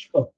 Sure.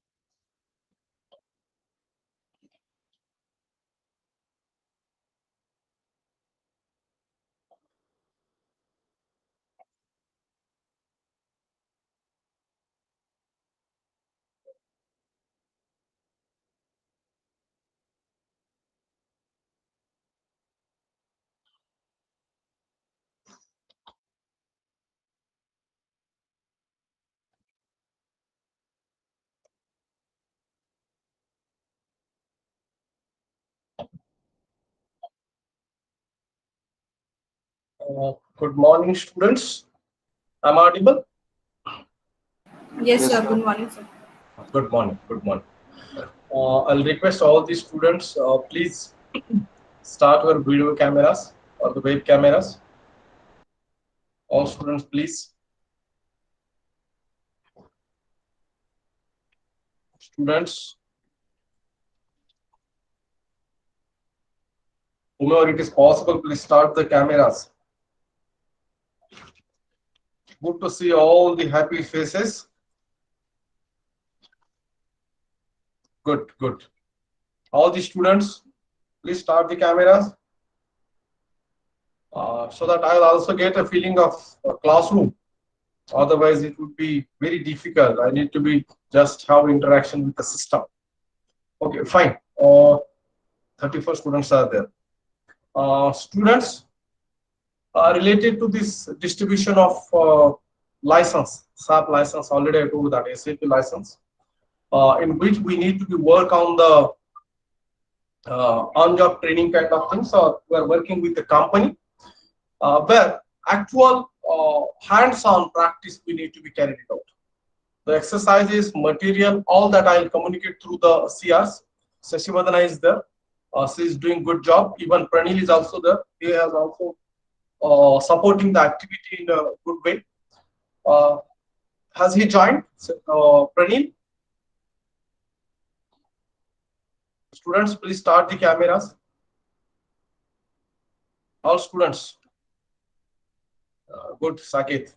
Good morning, students. I'm audible. Yes, Yes, sir. sir. Good morning, sir. Good morning. Good morning. I'll request all the students, please start your video cameras or the web cameras. All students, please. Students, whomever it is possible, please start the cameras. Good to see all the happy faces. Good, good. All the students, please start the cameras so that I'll also get a feeling of a classroom. Otherwise, it would be very difficult. I need to be just have interaction with the system. Okay, fine. 34 students are there. Students related to this distribution of license, SAP license, already I told that SAP license, in which we need to be work on the on-job training kind of things, or we're working with the company where actual hands-on practice we need to be carried out. The exercises, material, all that I'll communicate through the CRs. Sashivardhana is there. She is doing good job. Even Pranil is also there. He has also supporting the activity in a good way. Uh, has he joined? Pranil? Students, please start the cameras. All students. Good, Saket.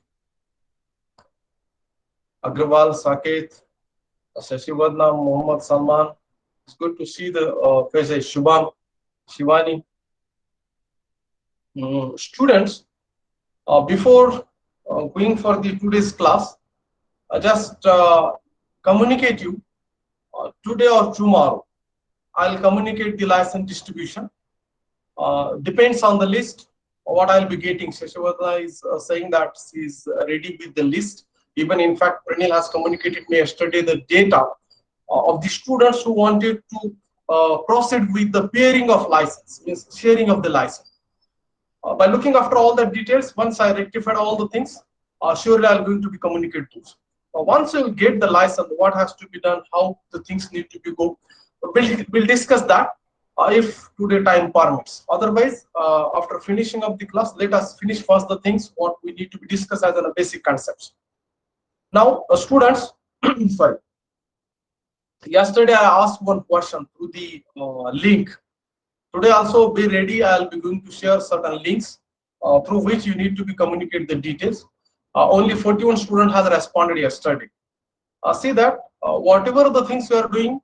Agrawal, Saket, Sashivardhana, Mohammad Salman. It's good to see the faces. Shubham, Shivani. Students, before going for the today's class, just communicate you today or tomorrow. I'll communicate the license distribution. Depends on the list what I'll be getting. Shashivardhana is saying that she's ready with the list. Even in fact, Pranil has communicated me yesterday the data of the students who wanted to proceed with the pairing of license, means sharing of the license. By looking after all the details, once I rectified all the things, surely I'm going to be communicated to. Once you get the license, what has to be done, how the things need to be go, we'll discuss that if today time permits. Otherwise, after finishing up the class, let us finish first the things what we need to be discussed as a basic concepts. Now, students, sorry. Yesterday I asked one question through the link. Today also be ready. I'll be going to share certain links through which you need to be communicate the details. Only 41 students has responded yesterday. See that whatever the things you are doing,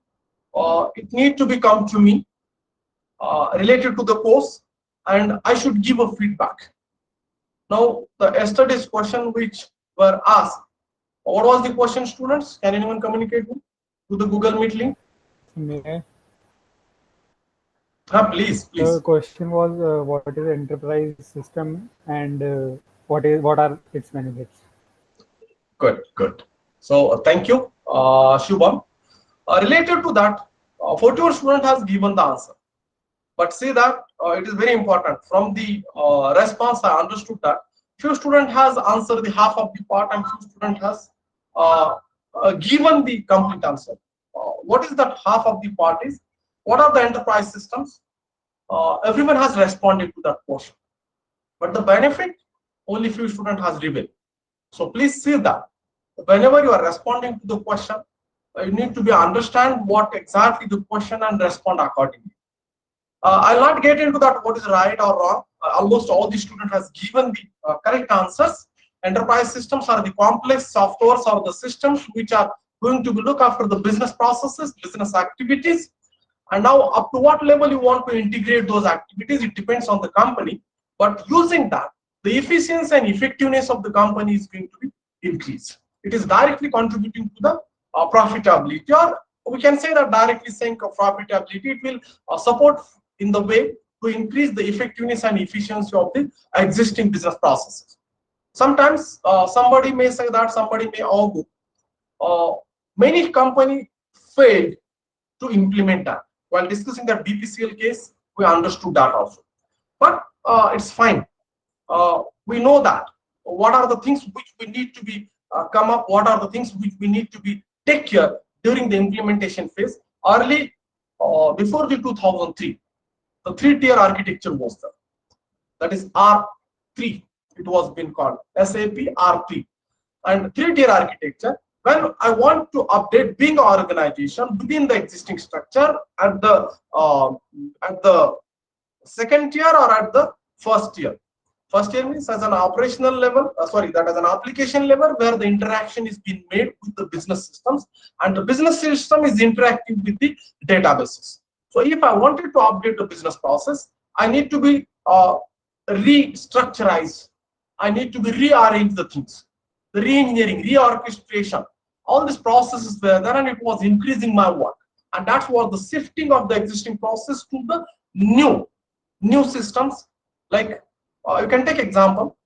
it need to be come to me related to the course, and I should give a feedback. Now, the yesterday's question which were asked, what was the question, students? Can anyone communicate to the Google Meet link? May I? Please, The please. question was what is enterprise system and what are its benefits? Good, good. So thank you, Shubham. Related to that, 41 student has given the answer. But see that it is very important. From the response, I understood that few student has answered the half of the part, and few student has given the complete answer. What is that half of the part is? What are the enterprise systems? Everyone has responded to that portion. But the benefit, only few student has revealed. So please see that whenever you are responding to the question, you need to be understand what exactly the question and respond accordingly. I'll not get into that what is right or wrong. Almost all the student has given the correct answers. Enterprise systems are the complex softwares or the systems which are going to look after the business processes, business activities. And now up to what level you want to integrate those activities, it depends on the company. But using that, the efficiency and effectiveness of the company is going to be increased. It is directly contributing to the profitability, or we can say that directly saying profitability, it will support in the way to increase the effectiveness and efficiency of the existing business processes. Sometimes somebody may say that, somebody may argue, many companies failed to implement that. While discussing that BPCL case, we understood that also. But it's fine. We know that what are the things which we need to be come up, what are the things which we need to be take care during the implementation phase. Early, before the 2003, the three-tier architecture was there. That is R3. It was been called SAP R3, and three-tier architecture. When I want to update being an organization within the existing structure at the second tier or at the first tier. First tier means as an operational level, that as an application level where the interaction is being made with the business systems, and the business system is interacting with the databases. So if I wanted to update the business process, I need to be restructurized. I need to be rearrange the things, the re-engineering, reorchestration. All these processes were there, and it was increasing my work. And that was the shifting of the existing process to the new systems. Like you can take example,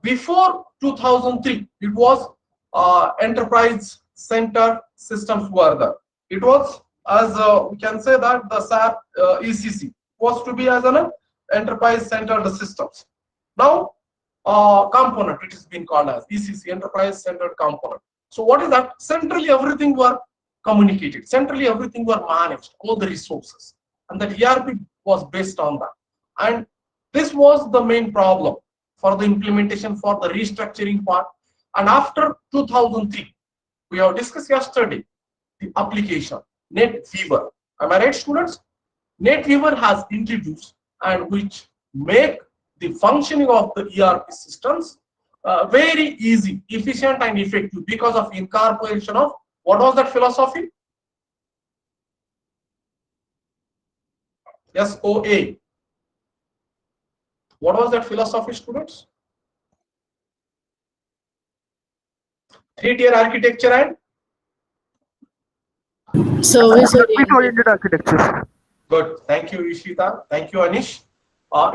before 2003, it was enterprise center systems were there. It was, as we can say that the SAP ECC was to be as an enterprise centered systems. Now component, it has been called as ECC, enterprise centered component. So what is that? Centrally everything were communicated, centrally everything were managed, all the resources, and that ERP was based on that. And this was the main problem for the implementation, for the restructuring part. And after 2003, we have discussed yesterday the application NetWeaver. Am I right, students? NetWeaver has introduced, and which make the functioning of the ERP systems very easy, efficient, and effective because of incorporation of what was that philosophy? SOA. What was that philosophy, students? Three-tier architecture and service-oriented architecture. good. Thank you, Ishita. Thank you, Anish.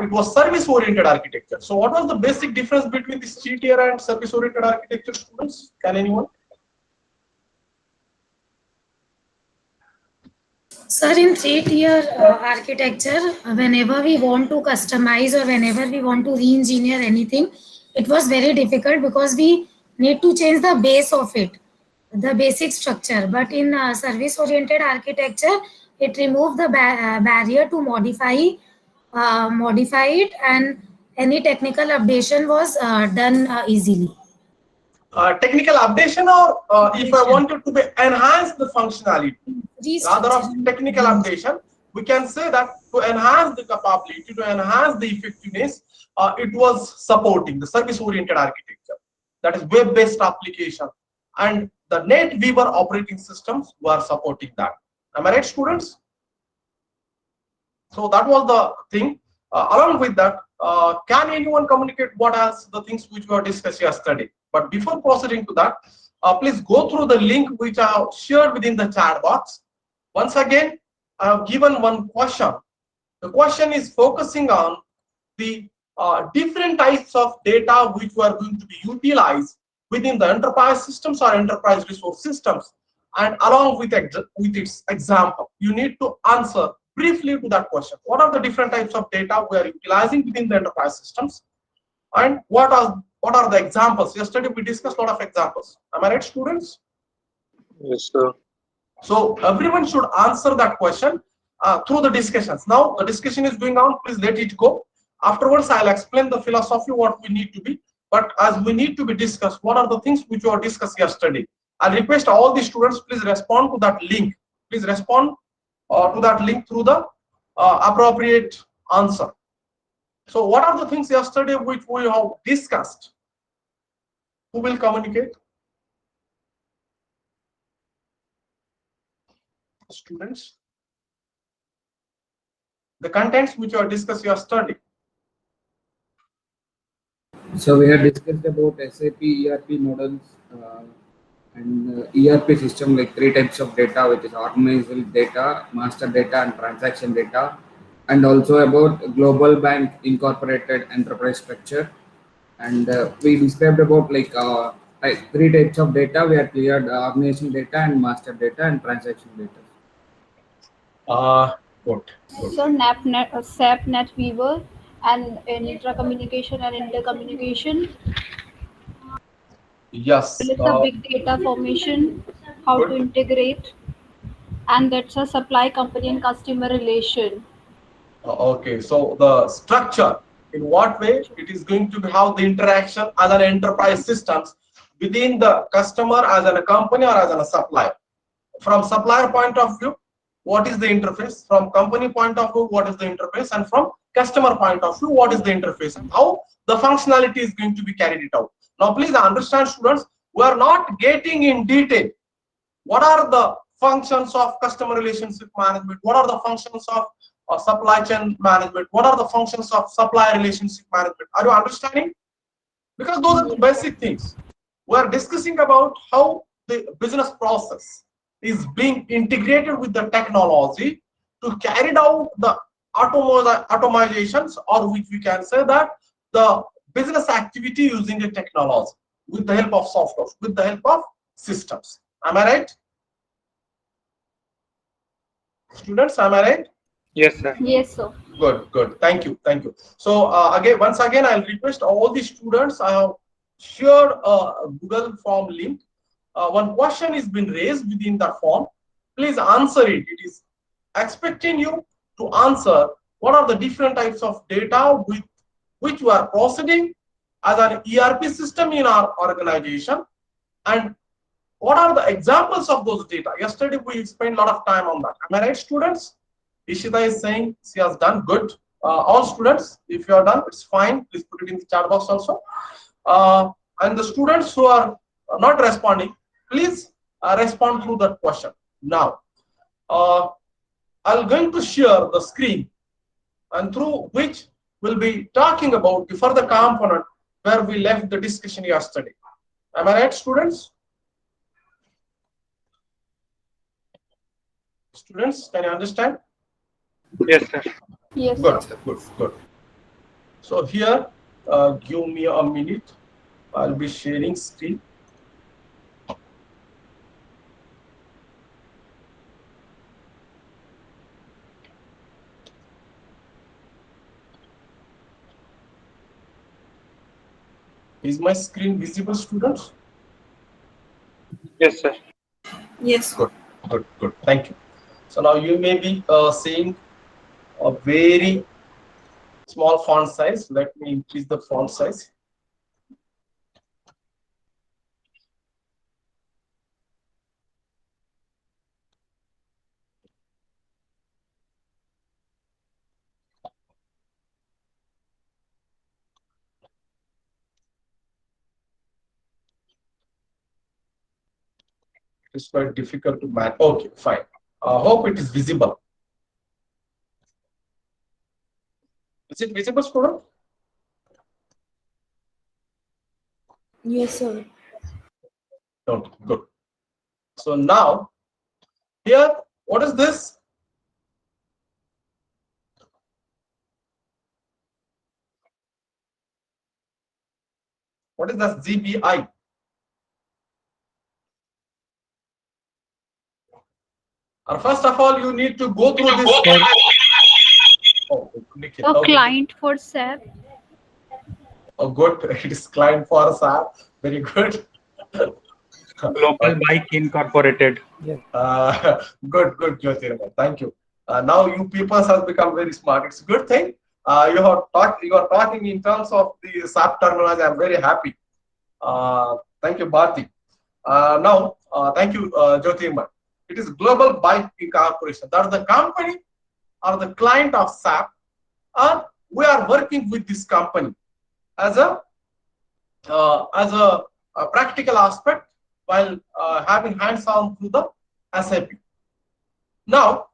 It was service-oriented architecture. So, what was the basic difference between this three-tier and service-oriented architecture, students? Can anyone? Sir, in three-tier architecture, whenever we want to customize or whenever we want to re-engineer anything, it was very difficult because we need to change the base of it, the basic structure. But in service-oriented architecture, it removed the barrier to modify it, and any technical updation was done easily. Technical updation, or if I wanted to enhance the functionality, rather of technical updation, we can say that to enhance the capability, to enhance the effectiveness, it was supporting the service-oriented architecture, that is web-based application, and the NetWeaver operating systems were supporting that. Am I right, students? So that was the thing. Along with that, can anyone communicate what are the things which were discussed yesterday? But before proceeding to that, please go through the link which I have shared within the chat box. Once again, I have given one question. The question is focusing on the different types of data which were going to be utilized within the enterprise systems or enterprise resource systems. And along with its example, you need to answer briefly to that question. What are the different types of data we are utilizing within the enterprise systems? And what are the examples? Yesterday we discussed a lot of examples. Am I right, students? Yes, sir. So everyone should answer that question through the discussions. Now the discussion is going on. Please let it go. Afterwards, I'll explain the philosophy, what we need to be. But as we need to be discussed, what are the things which were discussed yesterday? I'll request all the students, please respond to that link. Please respond to that link through the appropriate answer. So what are the things yesterday which we have discussed? Who will communicate? students? The contents which you are discussing, you are studying. So we have discussed about SAP ERP models and ERP system, like three types of data, which is organizational data, master data, and transaction data, and also about global bank incorporated enterprise structure. And we described about three types of data. We have cleared organization data and master data and transaction data. Good. So SAP NetWeaver and intra-communication and intercommunication. Yes. It's a big data formation, how Good. to integrate, and that's a supply company and customer relation. Okay, so the structure, in what way it is going to have the interaction as an enterprise systems within the customer as a company or as a supplier. From supplier point of view, what is the interface? From company point of view, what is the interface? And from customer point of view, what is the interface? How the functionality is going to be carried it out. Now, please understand, students, we are not getting in detail what are the functions of customer relationship management, what are the functions of supply chain management, what are the functions of supplier relationship management. Are you understanding? Because those are the basic things. We are discussing about how the business process is being integrated with the technology to carry out the automations, or which we can say that the business activity using the technology with the help of software, with the help of systems. Am I right? Students, am I right? Yes, sir. Yes, sir. Good. Thank you. So once again, I'll request all the students. I have shared a Google form link. One question is been raised within that form. Please answer it. It is expecting you to answer what are the different types of data with which we are proceeding as an ERP system in our organization, and what are the examples of those data. Yesterday we spent a lot of time on that. Am I right, students? Ishita is saying she has done good. All students, if you are done, it's fine. Please put it in the chat box also. And the students who are not responding, please respond to that question. Now, I'm going to share the screen, and through which we'll be talking about the further component where we left the discussion yesterday. Am I right, students? Students, can you understand? Yes, sir. Yes, Good, sir. good. So here, give me a minute. I'll be sharing screen. Is my screen visible, students? Yes, sir. Yes. Good. Thank you. So now you may be seeing a very small font size. Let me increase the font size. It's quite difficult to manage. Okay, fine. Hope it is visible. Is it visible, student? Yes, sir. Okay, good. So now, here, what is this? What is that GBI? First of all, you need to go through this. Oh, Nikhil. A Okay. client for SAP. Oh, good. It is client for SAP. Very good. Global Bike Incorporated. Yes. Good, Jyotirma. Thank you. Now you people have become very smart. It's a good thing. You are talking in terms of the SAP terminology. I'm very happy. Thank you, Bharti. Now, thank you, Jyotirma. It is Global Bike Incorporation. That's the company or the client of SAP, and we are working with this company as a practical aspect while having hands-on through the SAP. Now,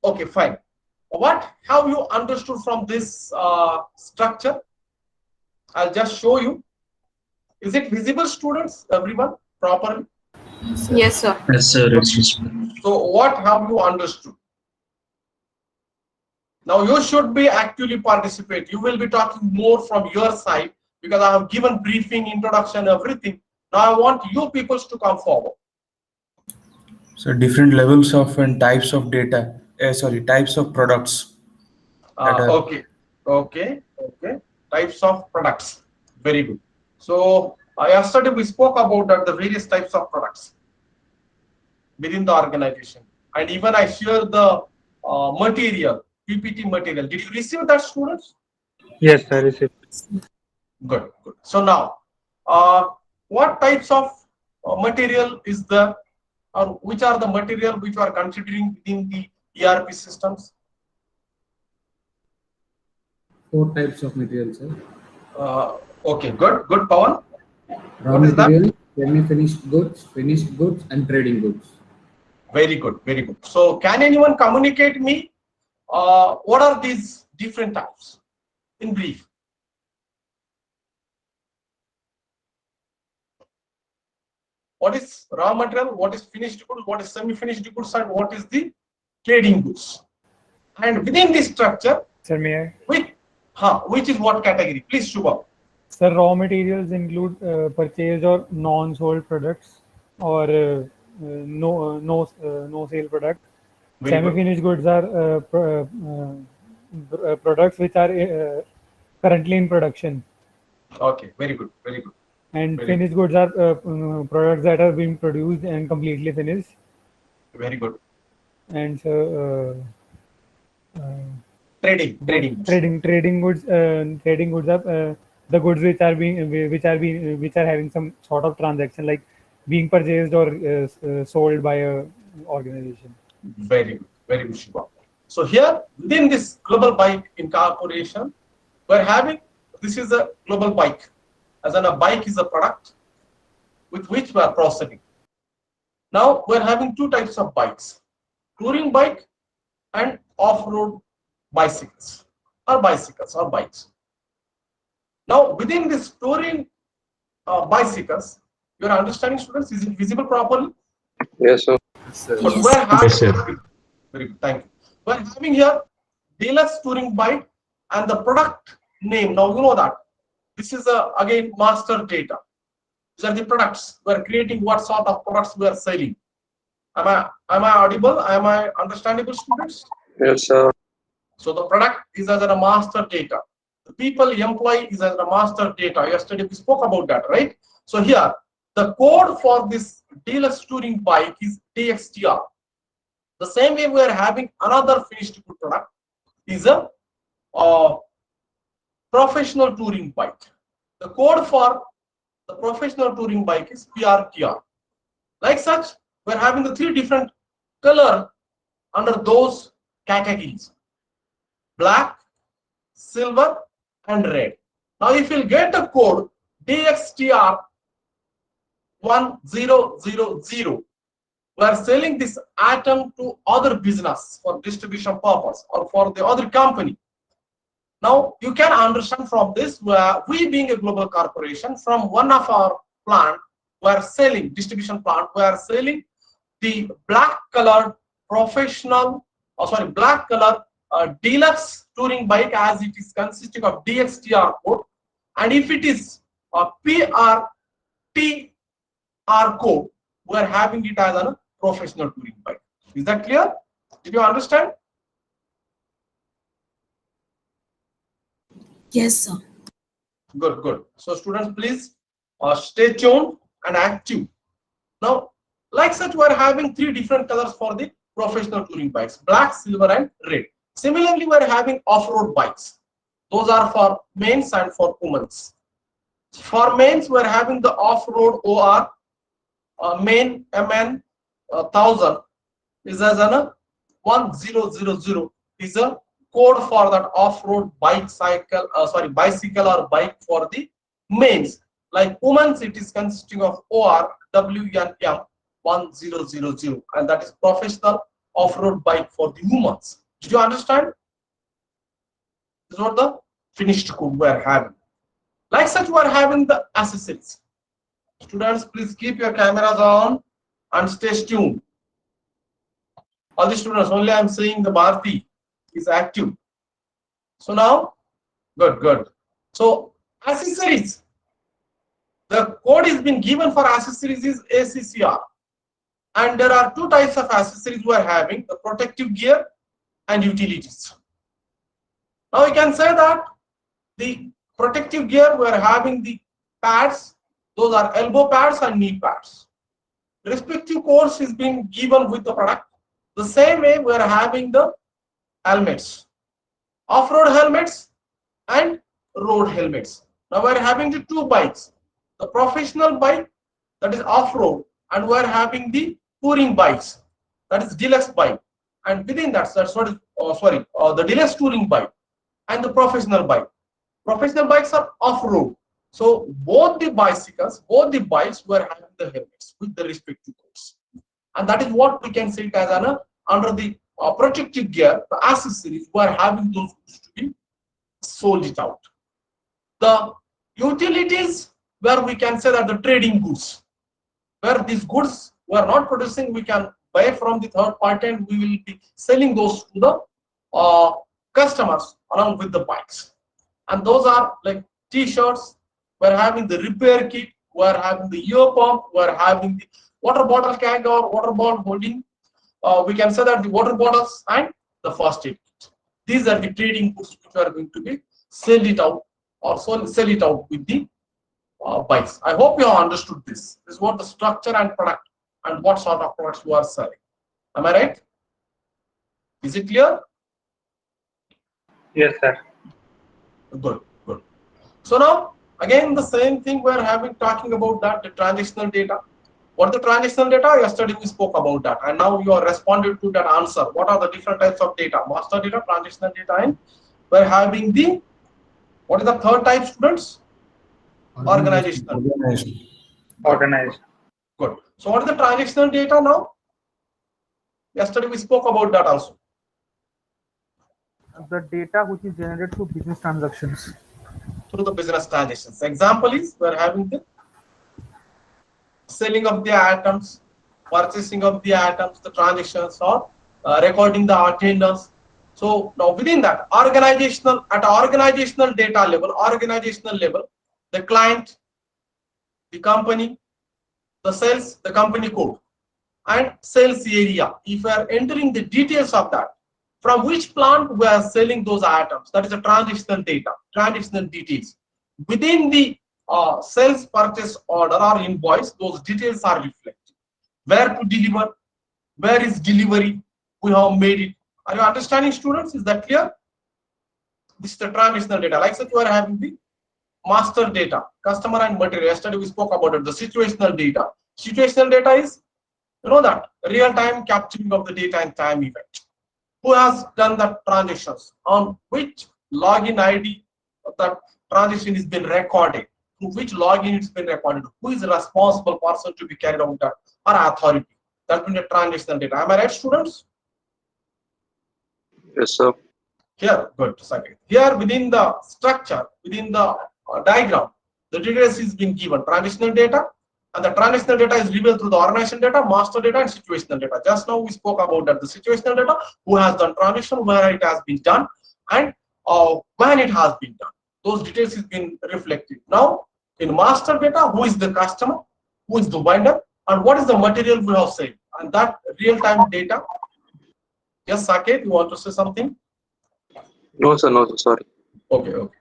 okay, fine. What have you understood from this structure? I'll just show you. Is it visible, students? Everyone, properly? Yes, sir. Yes, sir. It's visible. So, what have you understood? Now, you should be actively participate. You will be talking more from your side because I have given briefing, introduction, everything. Now, I want you people to come forward. So different levels of and types of data. Types of products. that are- Okay. Types of products. Very good. So yesterday we spoke about the various types of products within the organization, and even I shared the material, PPT material. Did you receive that, students? Yes, sir. Receive. Good. So now, what types of material is the, or which are the material which you are considering within the ERP systems? 4 types of materials, sir. Okay, good, Pawan. Raw What is that? material, semi-finished goods, and trading goods. Very good. So can anyone communicate me what are these different types in brief? What is raw material, what is finished goods, what is semi-finished goods, and what is the trading goods? And within this structure, Sir, may I? which is what category? Please, Shubha. Sir, raw materials include purchased or non-sold products or no sale product. Very good. Semi-finished goods are products which are currently in production, Okay, very good. and Very finished goods are products that are being produced and completely finished. Very good. And so Trading goods. trading goods are the goods which are having some sort of transaction, like being purchased or sold by a organization. Very good, Shubha. So here within this global bike incorporation, we're having, this is a global bike. As in a bike is a product with which we are processing. Now we're having 2 types of bikes: touring bike and off-road bicycles or bikes. Now within this touring bicycles, you're understanding, students? Is it visible properly? Yes, sir. But we're having, very good, thank you. We're having here deluxe touring bike and the product name. Now you know that this is again master data. These are the products we're creating. What sort of products we are selling? Am I audible? Am I understandable, students? Yes, sir. So the product is as a master data. The people employee is as a master data. Yesterday we spoke about that, right? So here the code for this deluxe touring bike is DXTR. The same way we are having another finished good product is a professional touring bike. The code for the professional touring bike is PRTR. Like such, we're having the 3 different color under those categories: black, silver, and red. Now, if you'll get the code DXTR 1000, we are selling this item to other business for distribution purpose or for the other company. Now you can understand from this, where we being a global corporation, from one of our plant, we are selling distribution plant, we are selling the black colored professional, black color deluxe touring bike, as it is consisting of DXTR code, and if it is a PRTR code, we are having it as a professional touring bike. Is that clear? Did you understand? Yes, sir. Good. So students, please stay tuned and active. Now, like such, we are having 3 different colors for the professional touring bikes: black, silver, and red. Similarly, we are having off-road bikes. Those are for men's and for women's. For men's, we are having the off-road OR main MN 1000 is as an 1000 is a code for that off-road bicycle or bike for the mains. Like women's, it is consisting of OR WNM 1000, and that is professional off-road bike for the humans. Did you understand? This is what the finished code we are having. Like such, we are having the accessories. Students, please keep your cameras on and stay tuned. All the students, only I am saying the Bharti is active. So now, good. So accessories. The code is been given for accessories is ACCR. And there are two types of accessories we are having, the protective gear and utilities. Now we can say that the protective gear, we are having the pads, those are elbow pads and knee pads. Respective course is being given with the product. The same way we are having the helmets, off-road helmets and road helmets. Now we are having the two bikes, the professional bike, that is off-road, and we are having the touring bikes, that is deluxe bike, and within that, that's what is the deluxe touring bike and the professional bike. Professional bikes are off-road. So both the bicycles, both the bikes were having the helmets with the respective codes, and that is what we can say it as an under the protective gear, the accessories were having those goods to be sold it out. The utilities, where we can say that the trading goods, where these goods we are not producing, we can buy from the third party and we will be selling those to the customers along with the bikes. And those are like t-shirts, we're having the repair kit, we're having the ear pump, we're having the water bottle keg or water bottle holding. We can say that the water bottles and the first aid kit. These are the trading goods which are going to be sell it out or sell it out with the bikes. I hope you have understood this. This is what the structure and product and what sort of products you are selling. Am I right? Is it clear? Yes, sir. Good. So now again the same thing we are talking about that the transactional data. What the transactional data? Yesterday we spoke about that, and now you are responded to that answer. What are the different types of data? Master data, transactional data, and we're having the, what is the third type, students? Organizational. Organized. Good. So what is the transactional data now? Yesterday we spoke about that also. The data which is generated through business transactions. Through the business transactions. Example is we're having the selling of the items, purchasing of the items, the transactions, or recording the attendance. So now within that organizational, at organizational data level, the client, the company, the sales, the company code, and sales area. If we are entering the details of that, from which plant we are selling those items, that is a transactional data, transactional details. Within the sales purchase order or invoice, those details are reflected. Where to deliver, where is delivery, we have made it. Are you understanding, students? Is that clear? This is the transactional data. Like such, we are having the master data, customer and material. Yesterday we spoke about it. The situational data. Situational data is, you know, that real-time capturing of the data and time event. Who has done the transactions, on which login ID that transaction has been recorded, through which login it's been recorded, who is the responsible person to be carried out that, or authority. That's been the transactional data. Am I right, students? Yes, sir. Here, good. Second. Here within the structure, within the diagram, the details is being given. Transactional data, and the transactional data is revealed through the organization data, master data, and situational data. Just now we spoke about that. The situational data, who has done transaction, where it has been done, and when it has been done. Those details is been reflected. Now, in master data, who is the customer, who is the vendor, and what is the material we have said, and that real-time data. Yes, Saket, you want to say something? No, sir. No, sir. Sorry. Okay.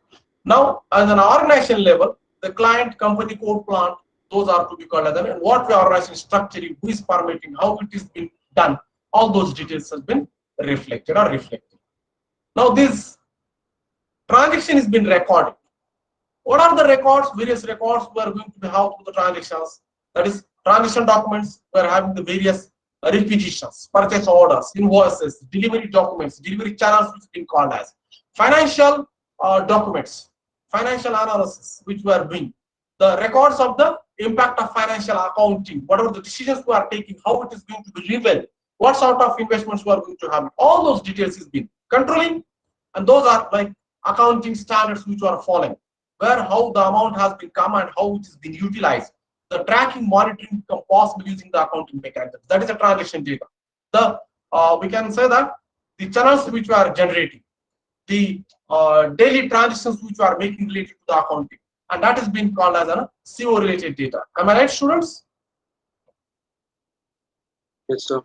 Now, as an organization level, the client, company code, plant, those are to be called as, and what we are organizing, structuring, who is permitting, how it is being done, all those details has been reflected or reflected. Now this transaction has been recorded. What are the records? Various records we are going to have through the transactions. That is transaction documents. We are having the various repetitions, purchase orders, invoices, delivery documents, delivery channels, which has been called as financial documents, financial analysis, which we are doing. The records of the impact of financial accounting, whatever the decisions we are taking, how it is going to be revealed what sort of investments we are going to have. All those details is been controlling, and those are like accounting standards which are following, where how the amount has been come and how it has been utilized. The tracking, monitoring become possible using the accounting mechanisms. That is a transaction data. The we can say that the channels which we are generating, the daily transactions which we are making related to the accounting, and that is being called as a CO related data. Am I right, students? Yes, sir.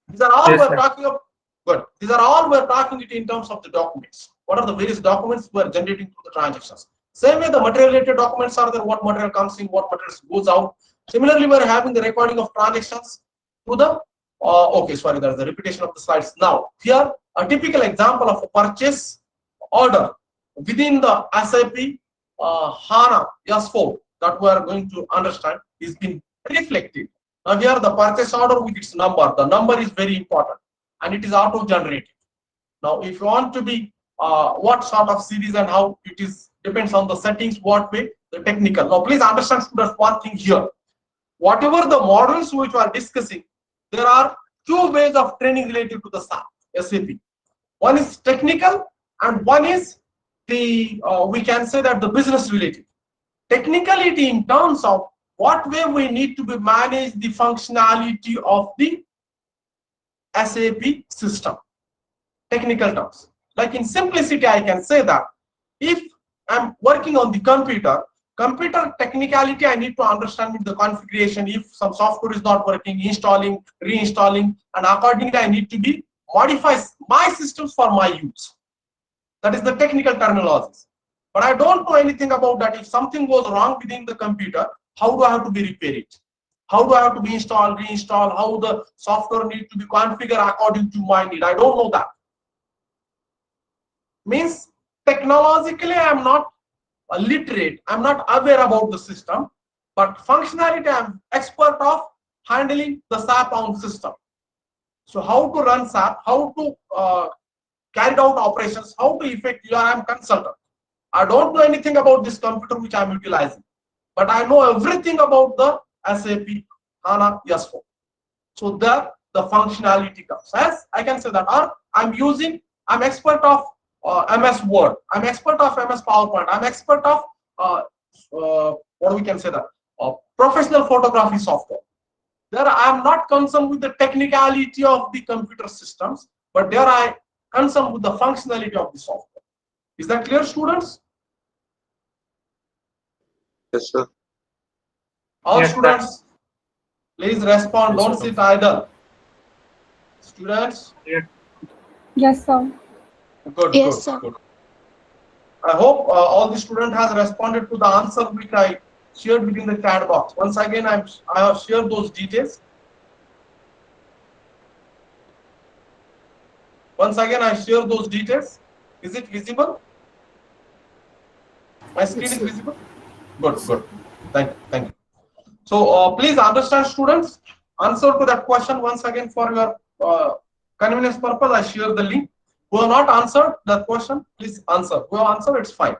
These are all Yes, we're sir. talking about. Good. These are all we're talking it in terms of the documents. What are the various documents we're generating through the transactions? Same way the material related documents are there, what material comes in, what material goes out. Similarly, we're having the recording of transactions to the okay, sorry, there's the repetition of the slides. Now, here a typical example of a purchase order within the SAP HANA S4 that we are going to understand is being reflected. Now here the purchase order with its number, the number is very important and it is auto generated. Now if you want to be what sort of series and how it is depends on the settings, what way, the technical. Now please understand students one thing here. Whatever the models which we are discussing, there are two ways of training related to the SAP. One is technical and one is the we can say that the business related. Technicality in terms of what way we need to be manage the functionality of the SAP system. Technical terms. Like in simplicity, I can say that if I'm working on the computer technicality, I need to understand the configuration. If some software is not working, installing, reinstalling, and accordingly I need to be modify my systems for my use. That is the technical terminology. But I don't know anything about that. If something goes wrong within the computer, how do I have to be repair it? How do I have to be installed, reinstall? How the software need to be configured according to my need? I don't know that. Means technologically I am not literate, I'm not aware about the system, but functionality I'm expert of handling the SAP on system. So how to run SAP, how to carry out operations, how to effect, I am consultant. I don't know anything about this computer which I'm utilizing, but I know everything about the SAP HANA S4. So there the functionality comes. As I can say that, or I'm expert of MS Word, I'm expert of MS PowerPoint, I'm expert of what we can say that professional photography software. There I am not concerned with the technicality of the computer systems, but there I concerned with the functionality of the software. Is that clear, students? Yes, sir. All Yes, students, please respond. Don't sit idle. Students? Yes, sir. Good, Yes, good, sir. good. I hope all the students has responded to the answer which I shared within the chat box. Once again, I have shared those details. Once again, I share those details. Is it visible? My screen is visible? Good, good. Thank you, thank you. So please understand, students, answer to that question once again for your convenience purpose. I share the link. Who have not answered that question, please answer. Who have answered, it's fine.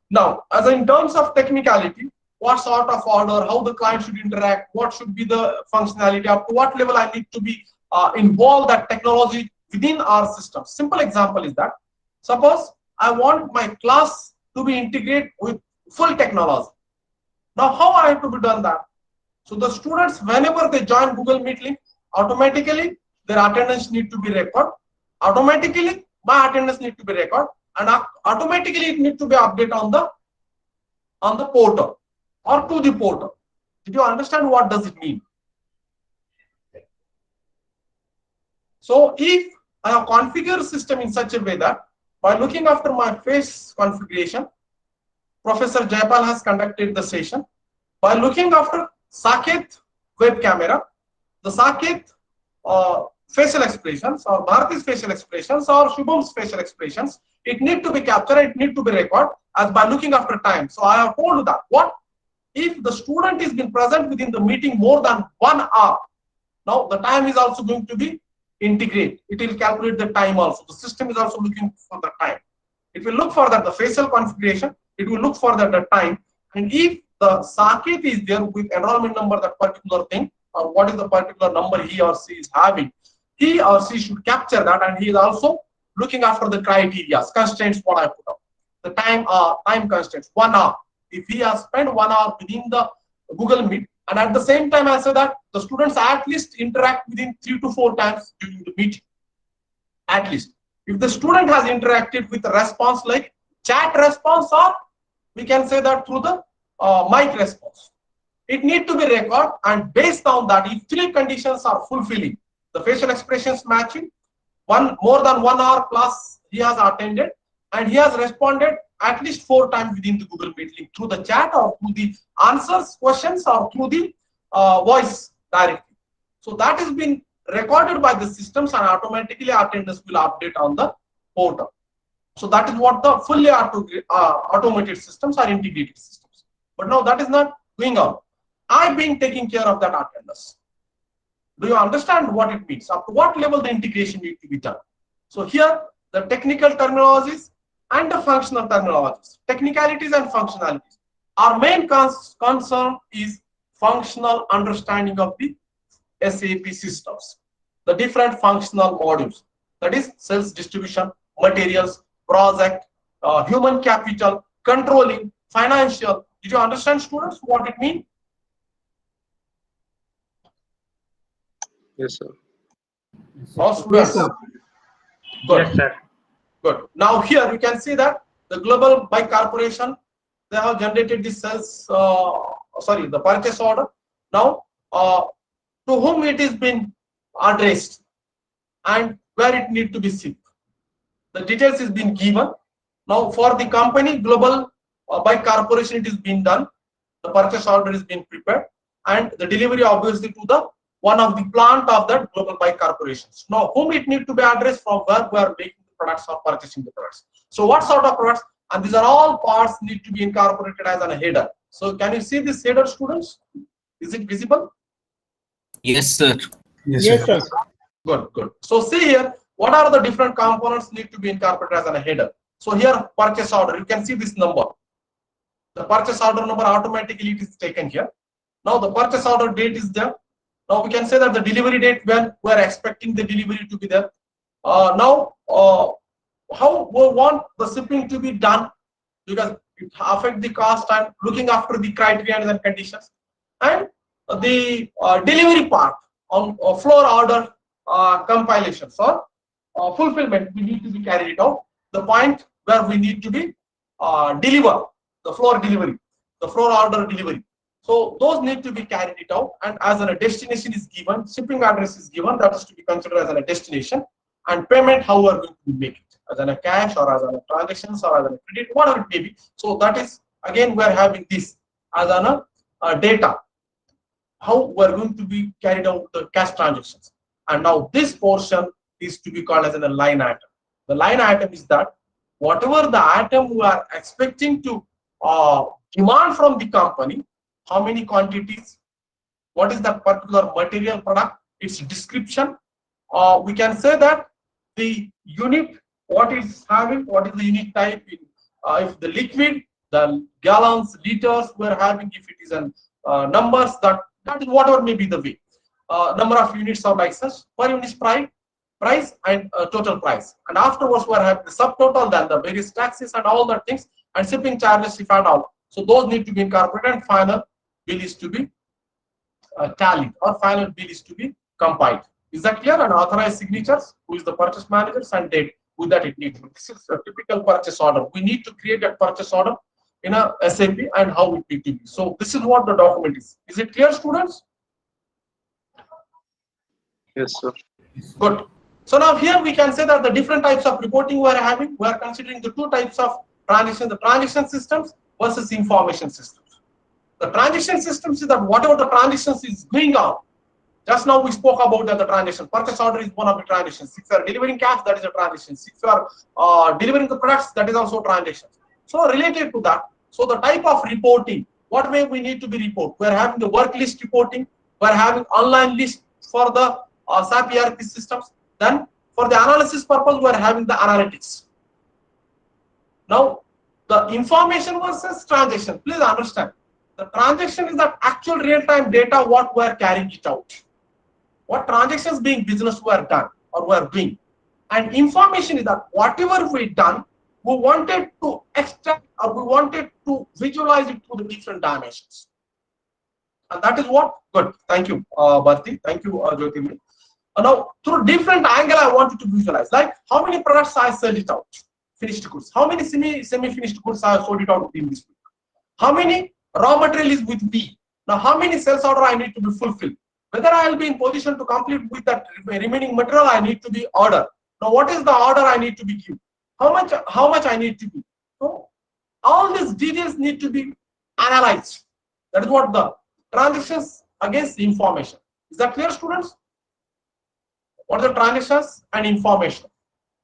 Now, as in terms of technicality, what sort of order, how the client should interact, what should be the functionality, up to what level I need to be involve that technology within our system. Simple example is that, suppose I want my class to be integrated with full technology. Now, how I have to be done that? So the students, whenever they join Google Meet link, automatically their attendance need to be recorded. Automatically, my attendance need to be recorded, and automatically it need to be updated on the portal or to the portal. Did you understand what does it mean? So if I have configured system in such a way that by looking after my face configuration, Professor Jayapal has conducted the session. By looking after Saket web camera, the Saket facial expressions or Bharati's facial expressions or Shubham's facial expressions, it need to be captured, it need to be recorded as by looking after time. So I have told that what if the student is been present within the meeting more than 1 hour, now the time is also going to be integrated. It will calculate the time also. The system is also looking for the time. It will look for that the facial configuration, it will look for that the time, and if the Saket is there with enrollment number, that particular thing, or what is the particular number he or she is having, he or she should capture that, and he is also looking after the criteria, constraints what I put up. The time constraints, 1 hour. If he has spent 1 hour within the Google Meet, and at the same time I say that the students at least interact within 3 to 4 times during the meeting. At least. If the student has interacted with a response like chat response, or we can say that through the mic response, it need to be recorded, and based on that, if 3 conditions are fulfilling, the facial expressions matching, more than 1 hour class he has attended, and he has responded at least 4 times within the Google Meet link through the chat or through the answers, questions, or through the voice directly. So that has been recorded by the systems, and automatically attendance will update on the portal. So that is what the fully automated systems or integrated systems. But now that is not going on. I've been taking care of that attendance. Do you understand what it means? Up to what level the integration needs to be done? So here, the technical terminologies and the functional terminologies, technicalities and functionalities. Our main concern is functional understanding of the SAP systems, the different functional modules, that is sales distribution, materials, project, human capital, controlling, financial. Did you understand, students, what it means? Yes, sir. All students? Yes, sir. Good. Yes, sir. Good. Now here you can see that the Global Bike Corporation, they have generated the sales, the purchase order. Now, to whom it is been addressed and where it need to be shipped. The details is been given. Now for the company Global Bike Corporation, it is being done. The purchase order is being prepared, and the delivery obviously to the one of the plant of that Global Bike Corporations. Now whom it need to be addressed, from where we are making the products or purchasing the products. So what sort of products? And these are all parts need to be incorporated as a header. So can you see this header, students? Is it visible? Yes, sir. Yes, sir. Good, good. So see here, what are the different components need to be incorporated as a header? So here, purchase order, you can see this number. The purchase order number automatically it is taken here. Now the purchase order date is there. Now we can say that the delivery date, when we are expecting the delivery to be there. How we want the shipping to be done, because it affects the cost and looking after the criteria and conditions. And the delivery part on floor order compilations or fulfillment, we need to be carried out. The point where we need to be deliver the floor delivery, the floor order delivery. So those need to be carried it out, and as a destination is given, shipping address is given, that is to be considered as a destination, and payment how we are going to make it, as a cash or as a transactions or as a credit, whatever it may be. So that is again we are having this as a data, how we are going to be carried out the cash transactions. And now this portion is to be called as a line item. The line item is that whatever the item we are expecting to demand from the company, how many quantities, what is that particular material product, its description. We can say that the unit, what it's having, what is the unit type, in, if the liquid, the gallons, liters we're having, if it is an numbers, that is whatever may be the way. Number of units are like such, per unit price and total price. And afterwards we're having the subtotal, then the various taxes and all that things, and shipping charges if at all. So those need to be incorporated, and final bill is to be tallied, or final bill is to be compiled. Is that clear? And authorized signatures, who is the purchase managers, and date with that it needs. This is a typical purchase order. We need to create that purchase order in a SAP and how it need to be. So this is what the document is. Is it clear, students? Yes, sir. Good. So now here we can say that the different types of reporting we are having, we are considering the 2 types of transaction, the transaction systems versus information systems. The transaction systems is that whatever the transactions is going on. Just now we spoke about the transaction. Purchase order is one of the transactions. If you are delivering cash, that is a transaction. If you are delivering the products, that is also transaction. So related to that, so the type of reporting, what way we need to be report? We are having the work list reporting. We are having online list for the SAP ERP systems. Then for the analysis purpose, we are having the analytics. Now the information versus transaction. Please understand. The transaction is that actual real-time data what we are carrying it out. what transactions being business were done or were doing. And information is that whatever we done, we wanted to extract or we wanted to visualize it to the different dimensions. And that is what, good. Thank you, Bharti. Thank you, Jyoti. Now, through different angle, I wanted to visualize, like how many products I sell it out, finished goods. How many semi-finished goods I sold it out in this week. How many raw material is with me. Now, how many sales order I need to be fulfilled. Whether I will be in position to complete with that remaining material, I need to be order. Now, what is the order I need to be given? How much I need to be. So, all these details need to be analyzed. That is what the transactions against information. Is that clear, students? What are the transactions and information?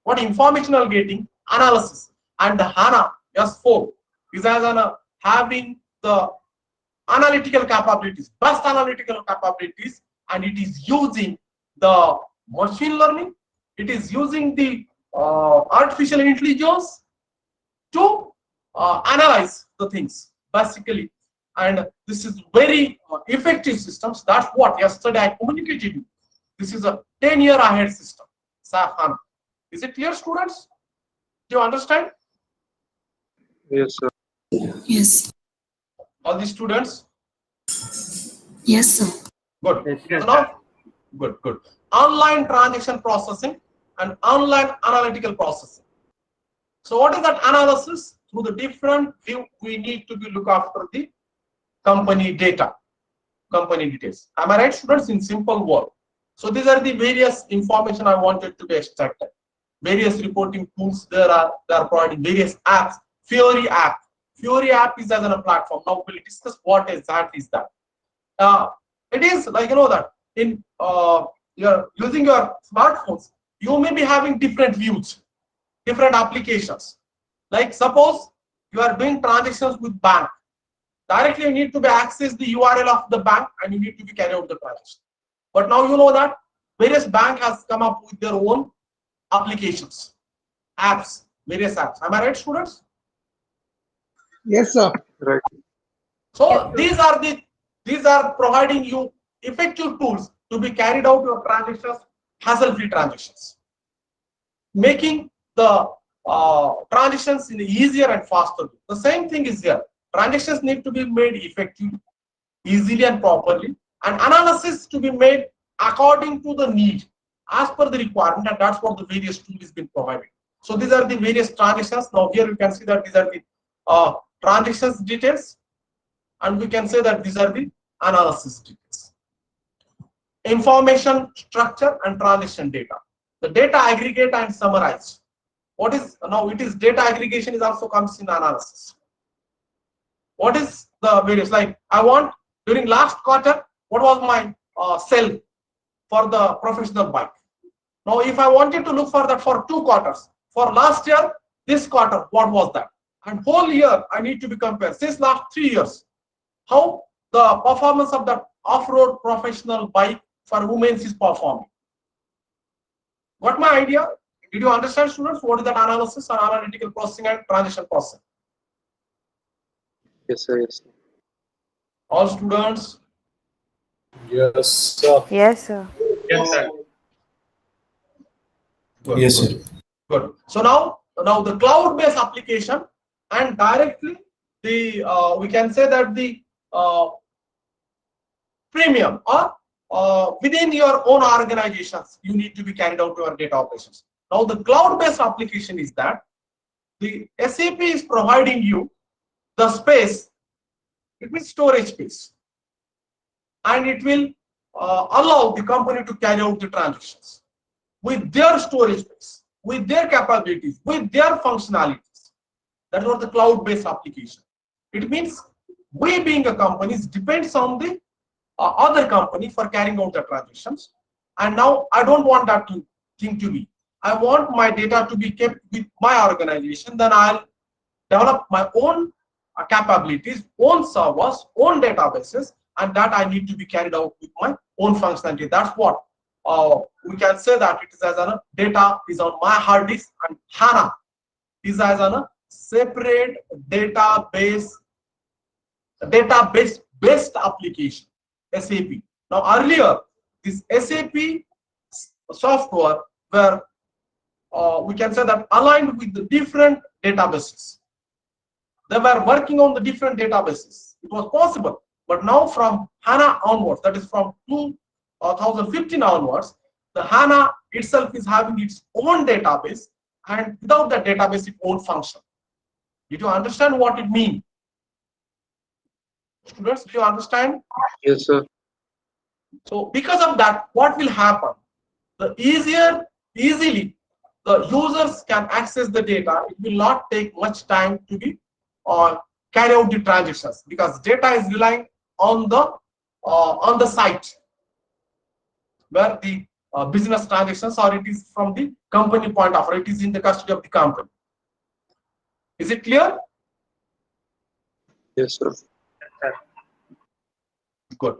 What information are getting? Analysis. And the HANA S4 is as an having the analytical capabilities, best analytical capabilities, and it is using the machine learning. It is using the artificial intelligence to analyze the things basically. And this is very effective systems. That's what yesterday I communicated you. This is a 10-year ahead system, SAP HANA. Is it clear, students? Do you understand? Yes, sir. Yes. All the students? Yes, sir. Good. So now, good. Online transaction processing and online analytical processing. So what is that analysis? Through the different view, we need to be look after the company data, company details. Am I right, students? In simple word. So these are the various information I wanted to be extracted. Various reporting tools they are providing, various apps. Fiori app. Fiori app is as a platform. Now we'll discuss what exactly is that. It is like that in you're using your smartphones, you may be having different views, different applications. Like suppose you are doing transactions with bank. Directly you need to be access the URL of the bank and you need to be carry out the transaction. But now you know that various bank has come up with their own applications, apps, various apps. Am I right, students? Yes, sir. Right. So these are providing you effective tools to be carried out your transactions, hassle-free transactions, making the transactions in easier and faster. The same thing is here. Transactions need to be made effective, easily and properly, and analysis to be made according to the need, as per the requirement, and that's what the various tool is being provided. So these are the various transactions. Now here you can see that these are the transactions details, and we can say that these are the analysis details. Information structure and transaction data. The data aggregate and summarize. What is now? It is data aggregation is also comes in analysis. What is the various, like I want during last quarter, what was my sell for the professional bike? Now, if I wanted to look for that for 2 quarters, for last year, this quarter, what was that? And whole year, I need to be compared since last 3 years. How the performance of the off-road professional bike for women is performing. Got my idea? Did you understand, students? What is that analysis and analytical processing and transaction processing? Yes, sir. Yes, sir. All students? Yes, sir. Yes, sir. Yes, sir. Good, Yes, good, sir. Good. So now the cloud-based application and directly the we can say that the premium or within your own organizations, you need to be carried out your data operations. Now the cloud-based application is that the SAP is providing you the space, it means storage space, and it will allow the company to carry out the transactions with their storage space, with their capabilities, with their functionalities. That is what the cloud-based application. It means we being a company depends on the other company for carrying out the transactions. And now I don't want that thing to be. I want my data to be kept with my organization. Then I'll develop my own capabilities, own servers, own databases, and that I need to be carried out with my own functionality. That's what we can say that it is as a data is on my hard disk, and HANA is as a separate database based application, SAP. Now earlier this SAP software were we can say that aligned with the different databases. They were working on the different databases. It was possible, but now from HANA onwards, that is from 2015 onwards, the HANA itself is having its own database, and without that database, it won't function. Did you understand what it means? Students, do you understand? Yes, sir. So because of that, what will happen? The easily the users can access the data. It will not take much time to be carry out the transactions, because data is relying on the site where the business transactions, or it is from the company point of view, it is in the custody of the company. Is it clear? Yes, sir. Good.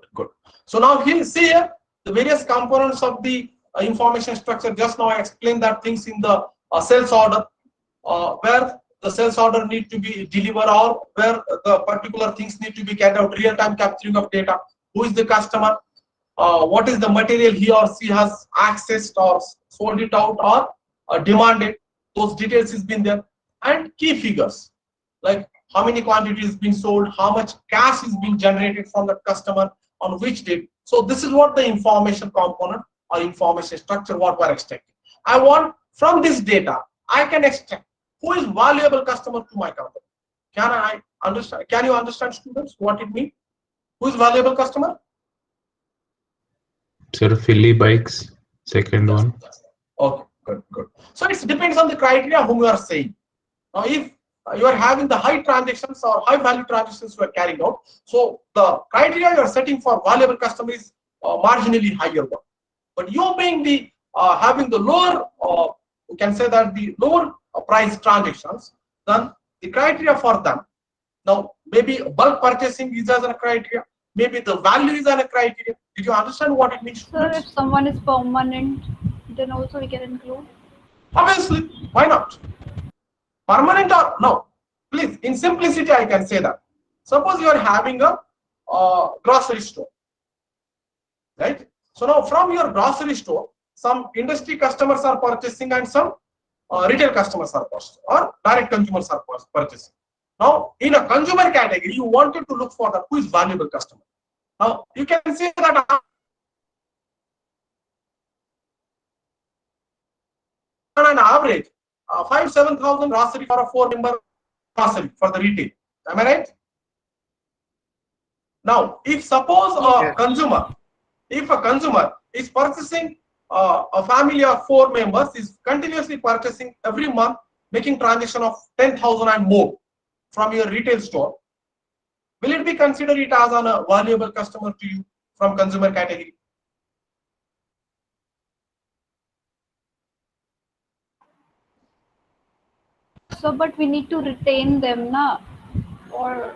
So now see here the various components of the information structure. Just now I explained that things in the sales order, where the sales order need to be delivered, or where the particular things need to be carried out, real-time capturing of data. Who is the customer? What is the material he or she has accessed or sold it out or demanded? Those details has been there, and key figures like how many quantities being sold, how much cash is being generated from the customer on which date. So this is what the information component or information structure what we're extracting. I want from this data I can extract who is valuable customer to my company. Can I understand? Can you understand, students, what it means? Who is valuable customer? Sir, Philly Bikes, second one. Okay, good. So it depends on the criteria whom you are saying. Now, if you are having the high transactions or high value transactions you are carrying out, so the criteria you are setting for valuable customer is marginally higher one. But you being the having the lower, you can say that the lower price transactions, then the criteria for them. Now, maybe bulk purchasing is as a criteria, maybe the value is as a criteria. Did you understand what it means? Sir, if someone is permanent, then also we can include. Obviously, why not? Permanent or no? Please, in simplicity, I can say that. Suppose you are having a grocery store, right? So now from your grocery store, some industry customers are purchasing and some retail customers are purchasing, or direct consumers are purchasing. Now, in a consumer category, you wanted to look for the who is valuable customer. Now, you can say that on an average, 5,000-7,000 grocery for a 4-member grocery for the retail. Am I right? Now, if suppose a consumer is purchasing a family of 4 members, is continuously purchasing every month, making transaction of 10,000 and more from your retail store, will it be considered it as a valuable customer to you from consumer category? So, but we need to retain them, na? Or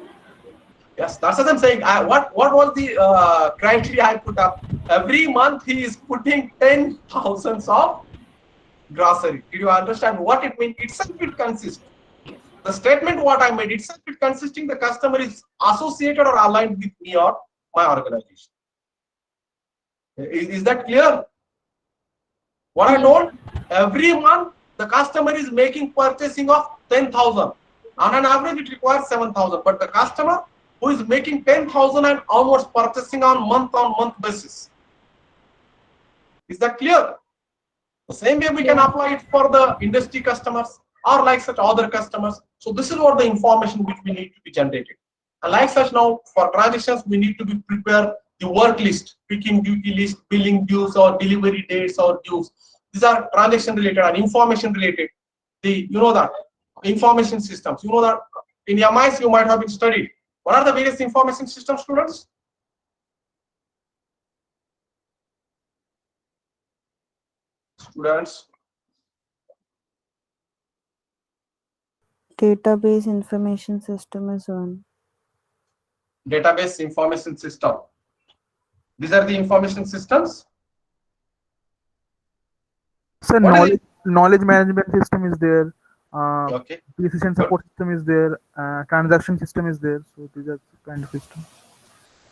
yes, that's what I'm saying. What was the criteria I put up? Every month he is putting 10,000 of grocery. Did you understand what it means? Itself it consists. The statement what I made itself it consisting the customer is associated or aligned with me or my organization. Is that clear? What I told? Every month the customer is making purchasing of 10,000. On an average it requires 7,000. But the customer who is making 10,000 and almost purchasing on month basis. Is that clear? The same way we can apply it for the industry customers or like such other customers. So this is what the information which we need to be generated. And like such now for transactions, we need to be prepare the work list, picking duty list, billing dues or delivery dates or dues. These are transaction related and information related. You know that information systems, you know that in MIS you might have been studied. What are the various information system, students? Students. Database information system is one. Database information system. These are the information systems. So knowledge management system is there. Okay. Decision support system is there. Transaction system is there. So these are kind of system.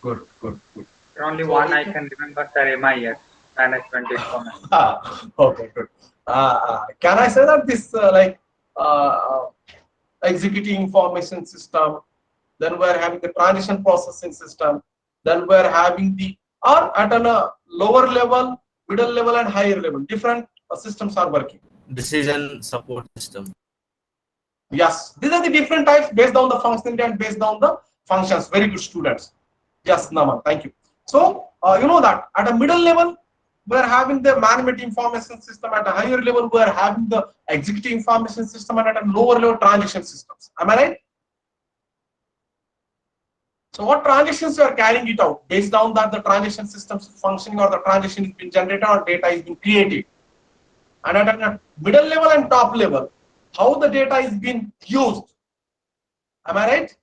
Good. Only So one it I can- can remember, sir, MIS, Management Information. Okay, good. Can I say that this uh, executive information system, then we're having the transition processing system, then we're having the, or at a lower level, middle level and higher level, different systems are working. Decision support system. Yes, these are the different types based on the functionality and based on the functions. Very good students. Yes, Naman, thank you. So, you know that at a middle level, we're having the management information system. At a higher level, we're having the executive information system, and at a lower level, transaction systems. Am I right? So what transactions you are carrying it out based on that the transaction systems functioning or the transaction is being generated or data is being created. And at a middle level and top level, how the data is being used. Am I right?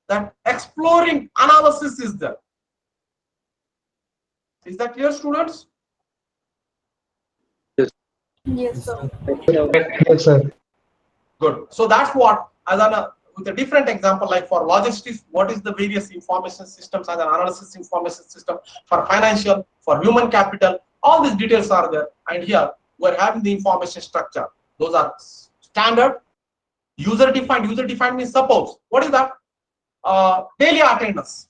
That exploring analysis is there. Is that clear, students? Yes, sir. Yes, sir. Good. So that's what, as an with a different example, like for logistics, what is the various information systems as an analysis information system, for financial, for human capital, all these details are there. And here we're having the information structure. Those are standard, user defined. User defined means, suppose, what is that? Daily attendance.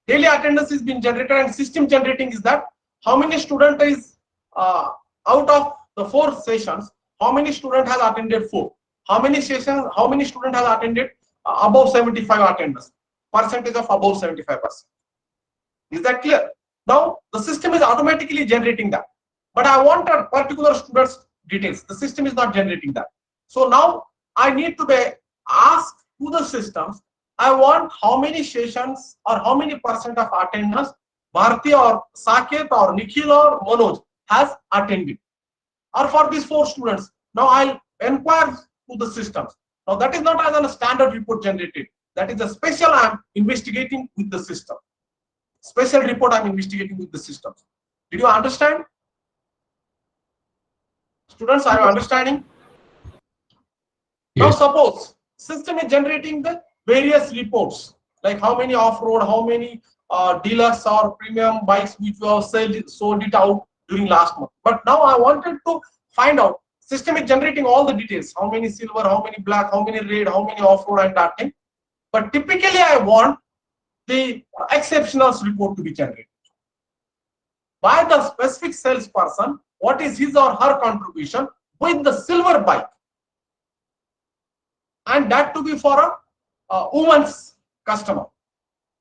Daily attendance is being generated, and system generating is that how many student is out of the 4 sessions, how many student has attended 4, how many sessions, how many student has attended above 75 attendance, percentage of above 75%. Is that clear? Now the system is automatically generating that, but I want a particular student's details. The system is not generating that. So now I need to be asked to the systems, I want how many sessions or how many percent of attendance Bharti or Saket or Nikhil or Manoj has attended. Or for these 4 students, now I'll inquire to the systems. Now that is not as a standard report generated. That is a special I'm investigating with the system. Special report I'm investigating with the systems. Did you understand? Students, are you understanding? Now Yes. suppose system is generating the various reports, like how many off-road, how many deluxe or premium bikes which we have sold it out during last month. But now I wanted to find out, system is generating all the details, how many silver, how many black, how many red, how many off-road and that thing. But typically I want the exceptionals report to be generated by the specific salesperson. What is his or her contribution with the silver bike? And that to be for a woman's customer.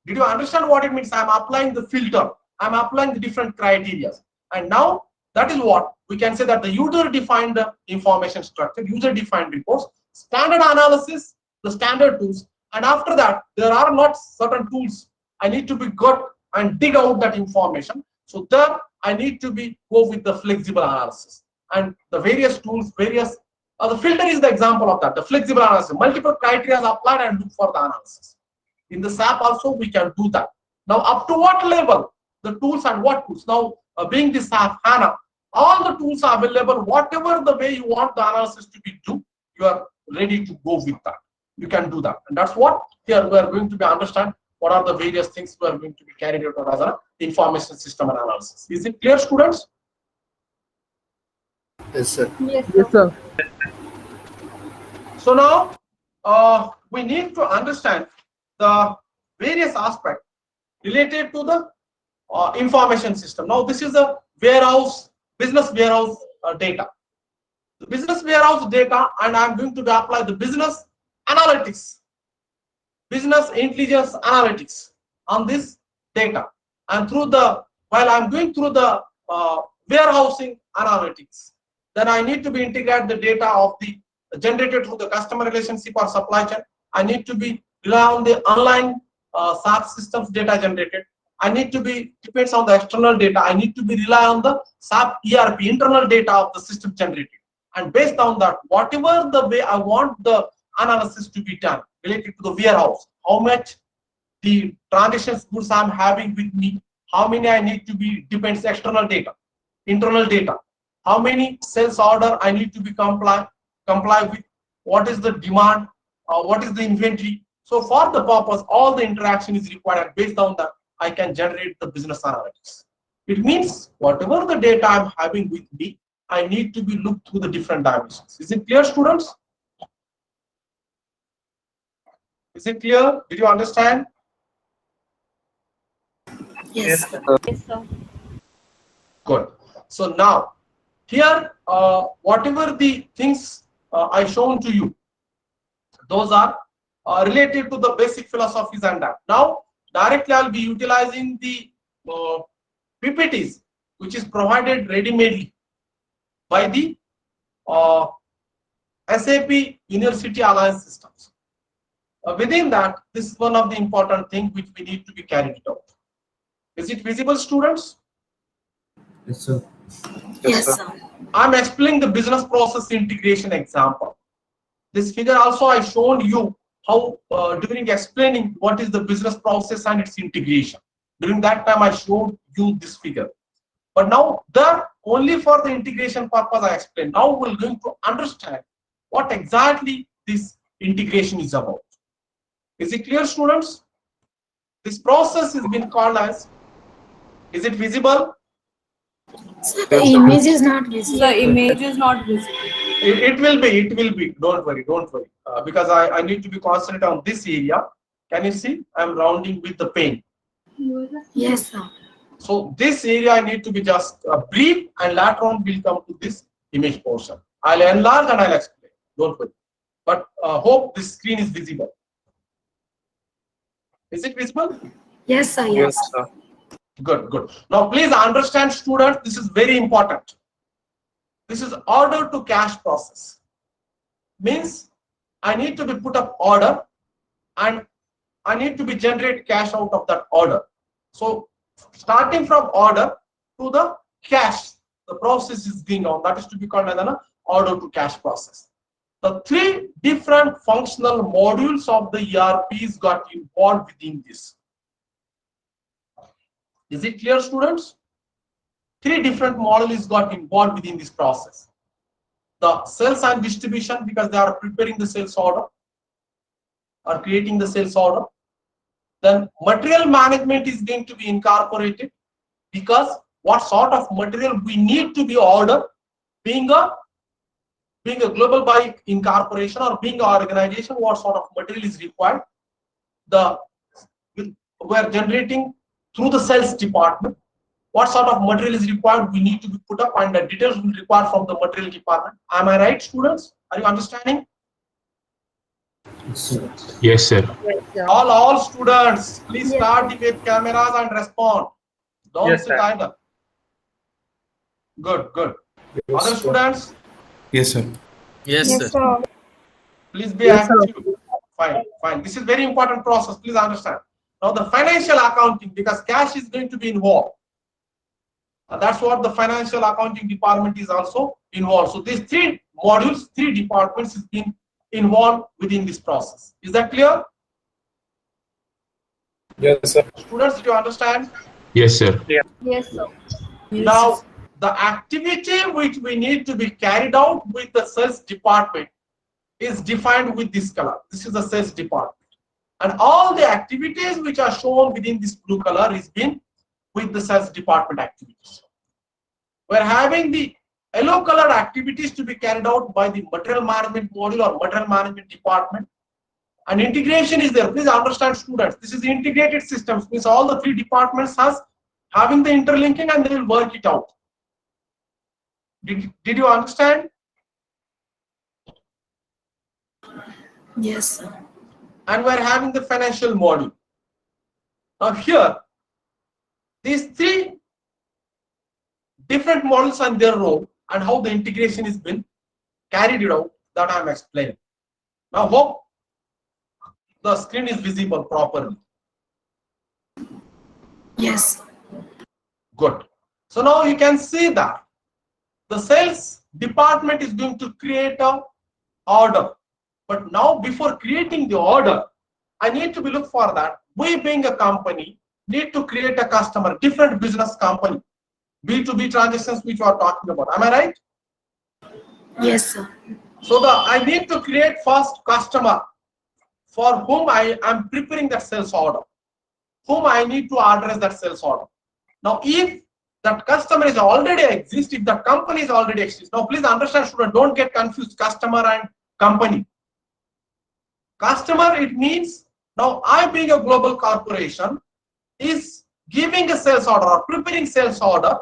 Did you understand what it means? I'm applying the filter. I'm applying the different criteria. And now that is what we can say, that the user defined information structure, user defined reports, standard analysis, the standard tools. And after that, there are not certain tools. I need to be got and dig out that information. So there I need to be go with the flexible analysis and the various tools, various the filter is the example of that. The flexible analysis, multiple criteria are applied and look for the analysis. In the SAP also we can do that. Now up to what level the tools and what tools? Now being the SAP HANA, all the tools are available. Whatever the way you want the analysis to be done, you are ready to go with that. You can do that, and that's what here we are going to be understand. What are the various things we are going to be carried out as an information system analysis? Is it clear, students? Yes, sir. Yes, Yes, sir. sir. So now we need to understand the various aspects related to the information system. Now this is a warehouse, business warehouse data. The business warehouse data, and I'm going to apply the business analytics, business intelligence analytics on this data. And through the, while I'm going through the warehousing analytics, then I need to be integrate the data of the generated through the customer relationship or supply chain. I need to be rely on the online SAP systems data generated. I need to be depends on the external data. I need to be rely on the SAP ERP internal data of the system generated. And based on that, whatever the way I want the analysis to be done related to the warehouse, how much the transactions goods I'm having with me, how many I need to be depends external data, internal data, how many sales order I need to be comply with, what is the demand, what is the inventory. So for the purpose, all the interaction is required. Based on that, I can generate the business analytics. It means whatever the data I'm having with me, I need to be looked through the different dimensions. Is it clear, students? Is it clear? Did you understand? Yes. Yes, sir. Good. So now, here, whatever the things I shown to you, those are related to the basic philosophies and that. Now, directly I'll be utilizing the PPTs, which is provided ready-made by the SAP University Alliance Systems. Within that, this is one of the important things which we need to be carried out. Is it visible, students? Yes, sir. Yes, sir. I'm explaining the business process integration example. This figure also I shown you how during explaining what is the business process and its integration. During that time I showed you this figure. But now only for the integration purpose I explained. Now we're going to understand what exactly this integration is about. Is it clear, students? This process has been called as, is it visible? So the image is not visible. The image is not visible. It will be. Don't worry. Because I need to be concentrated on this area. Can you see? I'm rounding with the pen. Yes, sir. So this area I need to be just brief, and later on we'll come to this image portion. I'll enlarge and I'll explain. Don't worry. But hope this screen is visible. Is it visible? Yes, sir. Yes. sir. Good. Now please understand, students, this is very important. This is order to cash process. Means I need to be put up order and I need to be generate cash out of that order. So starting from order to the cash, the process is being on. That is to be called as an order to cash process. The three different functional modules of the ERPs got involved within this. Is it clear, students? Three different modules got involved within this process. The sales and distribution, because they are preparing the sales order or creating the sales order. Then material management is going to be incorporated, because what sort of material we need to be ordered, being a global buy incorporation or being an organization, what sort of material is required. We are generating through the sales department. What sort of material is required, we need to be put up, and the details will require from the material department. Am I right, students? Are you understanding? Yes, sir. All students, please start the web cameras and respond. Don't Yes, sit sir. idle. Good. Other students, Yes, sir. Yes, sir. please be active. Fine. This is very important process. Please understand. Now the financial accounting, because cash is going to be involved. And that's what the financial accounting department is also involved. So these three modules, three departments is being involved within this process. Is that clear? Yes, sir. Students, do you understand? Yes, sir. Yes, sir. Now, the activity which we need to be carried out with the sales department is defined with this color. This is the sales department. And all the activities which are shown within this blue color is been with the sales department activities. We're having the yellow colored activities to be carried out by the material management module or material management department. And integration is there. Please understand, students, this is the integrated systems. Means all the three departments having the interlinking and they will work it out. Did you understand? Yes, sir. And we're having the financial module. Now here, these three different models and their role and how the integration is been carried out, that I'm explaining. Now hope the screen is visible properly. Yes. Good. So now you can see that the sales department is going to create a order. But now before creating the order, I need to be look for that. We being a company need to create a customer, different business company, B2B transactions which we are talking about. Am I right? Yes, sir. So I need to create first customer for whom I am preparing that sales order. whom I need to address that sales order. Now, if that customer is already exist, if the company is already exist. Now, please understand, student, don't get confused, customer and company. Customer, it means now I being a global corporation is giving a sales order or preparing sales order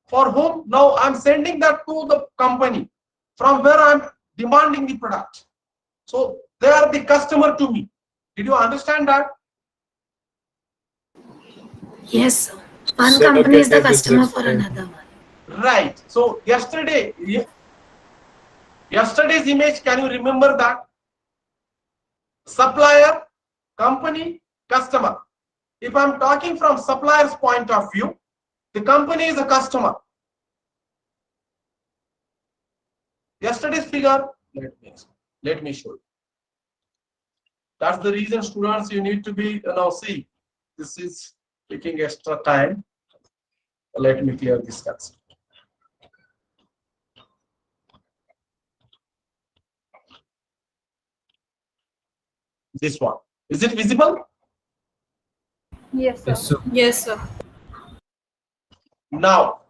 for whom now I'm sending that to the company from where I'm demanding the product. So they are the customer to me. Did you understand that? Yes, sir. One company is the customer for another one. Right. So yesterday's image, can you remember that? Supplier, company, customer. If I'm talking from supplier's point of view, the company is a customer. Yesterday's figure, let me show you. That's the reason, students, you need to be, see, this is taking extra time. Let me clear this concept. This one. Is it visible? Yes, sir. Yes, sir. Yes, sir. Now,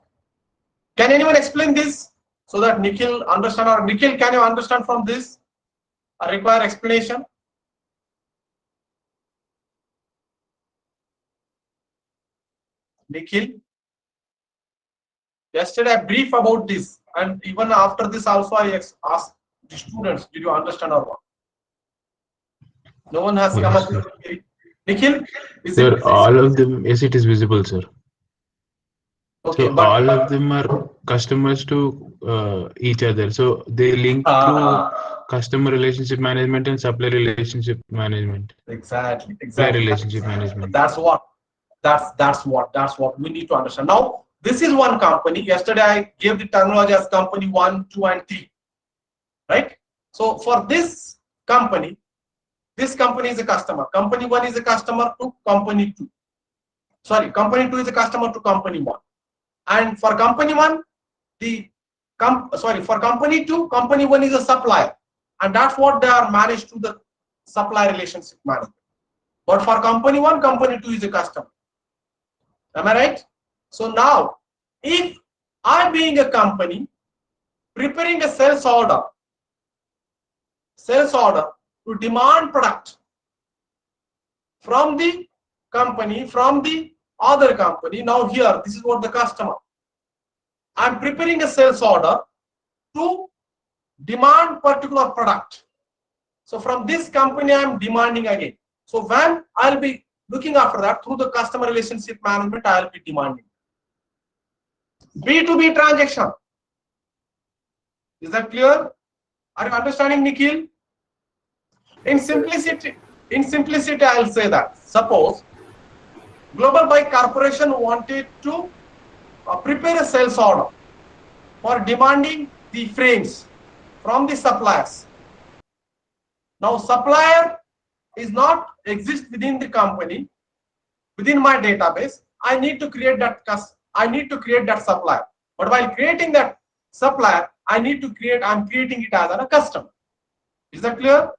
can anyone explain this so that Nikhil understand, or Nikhil, can you understand from this? I require explanation. Nikhil, yesterday I briefed about this, and even after this also I asked the students, did you understand or not? No one has come up with it. Nikhil, is Sir, it? all of them, yes, it is visible, sir. Okay, So but all of them are customers to each other. So they link through customer relationship management and supplier relationship management. Exactly. Supplier relationship management. That's what we need to understand. Now, this is one company. Yesterday I gave the terminology as company 1, 2, and 3. Right? So for this company is a customer. Company 1 is a customer to company 2. Sorry, company 2 is a customer to company 1. And for company 1, for company 2, company 1 is a supplier. And that's what they are managed to the supplier relationship management. But for company 1, company 2 is a customer. Am I right? So now, if I being a company preparing a sales order to demand product from the company, from the other company. Now here, this is what the customer. I'm preparing a sales order to demand particular product. So from this company, I'm demanding again. So when I'll be looking after that through the customer relationship management, I'll be demanding. B2B transaction. Is that clear? Are you understanding, Nikhil? In simplicity, I'll say that. Suppose Global Bike Corporation wanted to prepare a sales order for demanding the frames from the suppliers. Now, supplier is not exist within the company, within my database. I need to create that supplier. But while creating that supplier, I'm creating it as a customer. Is that clear?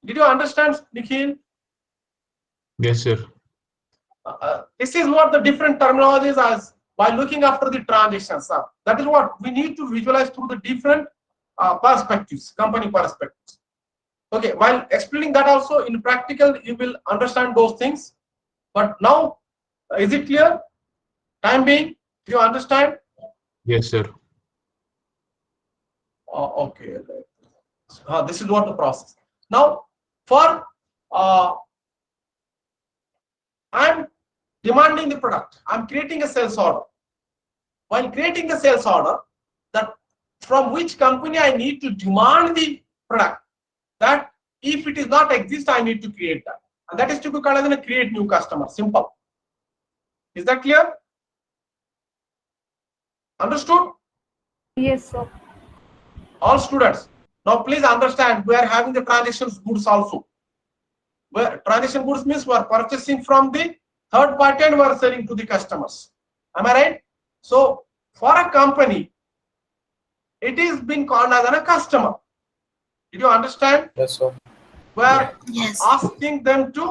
Did you understand, Nikhil? Yes, sir. This is what the different terminologies as by looking after the transactions are. That is what we need to visualize through the different perspectives, company perspectives. Okay, while explaining that also in practical, you will understand those things. But now, is it clear? Time being, do you understand? Yes, sir. Okay. This is what the process. Now, for I'm demanding the product. I'm creating a sales order. While creating the sales order, that from which company I need to demand the product, that if it is not exist, I need to create that. And that is to be called as a create new customer. Simple. Is that clear? Understood? Yes, sir. All students. Now please understand, we are having the transactions goods also. Where transaction goods means we are purchasing from the third party and we are selling to the customers. Am I right? So for a company, it is being called as a customer. Did you understand? Yes, sir. were Yes. asking them to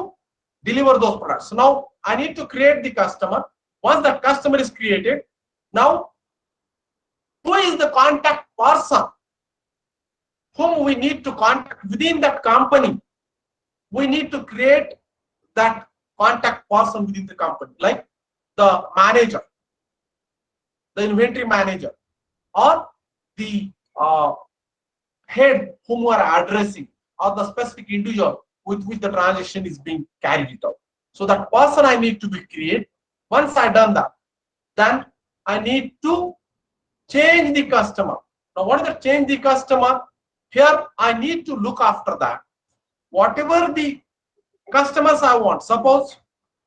deliver those products. So now I need to create the customer. Once the customer is created, now who is the contact person whom we need to contact within that company? We need to create that contact person within the company, like the manager, the inventory manager, or the head whom we are addressing, or the specific individual with which the transaction is being carried out. So that person I need to be created. Once I done that, then I need to change the customer. Now what is the change the customer? Here I need to look after that. Whatever the customers I want, suppose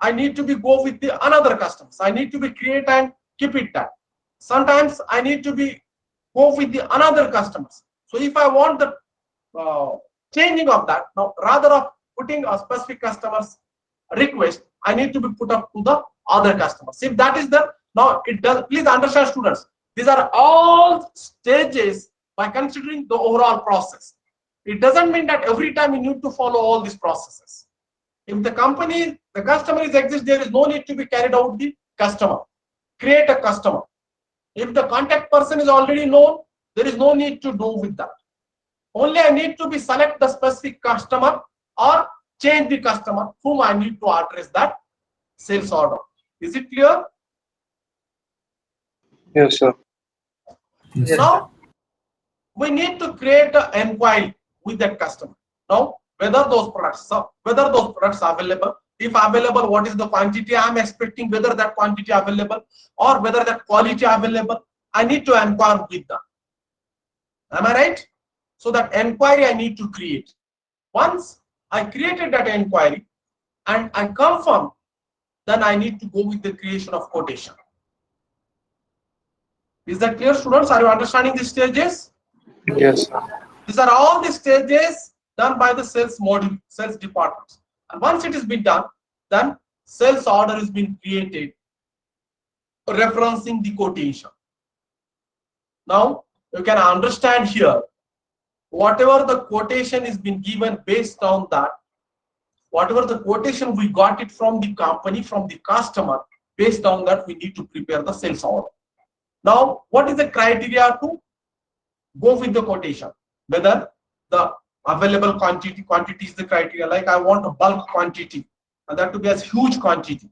I need to be go with the another customers. I need to be create and keep it that. Sometimes I need to be go with the another customers. So if I want the changing of that, now rather of putting a specific customer's request, I need to be put up to the other customers. If that is the, now it does, please understand students, these are all stages by considering the overall process. It doesn't mean that every time you need to follow all these processes. If the company, the customer is exist, there is no need to be carried out the customer. Create a customer. If the contact person is already known, there is no need to do with that. Only I need to be select the specific customer or change the customer whom I need to address that sales order. Is it clear? Yes, sir. Yes, Now we need to create an inquiry with that customer. Now whether those products are available. If available, what is the quantity I am expecting, whether that quantity available or whether that quality available. I need to inquire with them. Am I right? So that inquiry I need to create. Once I created that inquiry and I confirm, then I need to go with the creation of quotation. Is that clear, students? Are you understanding the stages? Yes, sir. These are all the stages done by the sales module, sales departments. And once it has been done, then sales order is being created, referencing the quotation. Now you can understand here, whatever the quotation is been given based on that, whatever the quotation we got it from the company, from the customer, based on that we need to prepare the sales order. Now what is the criteria to go with the quotation? Whether the available quantity is the criteria, like I want a bulk quantity and that to be as huge quantity.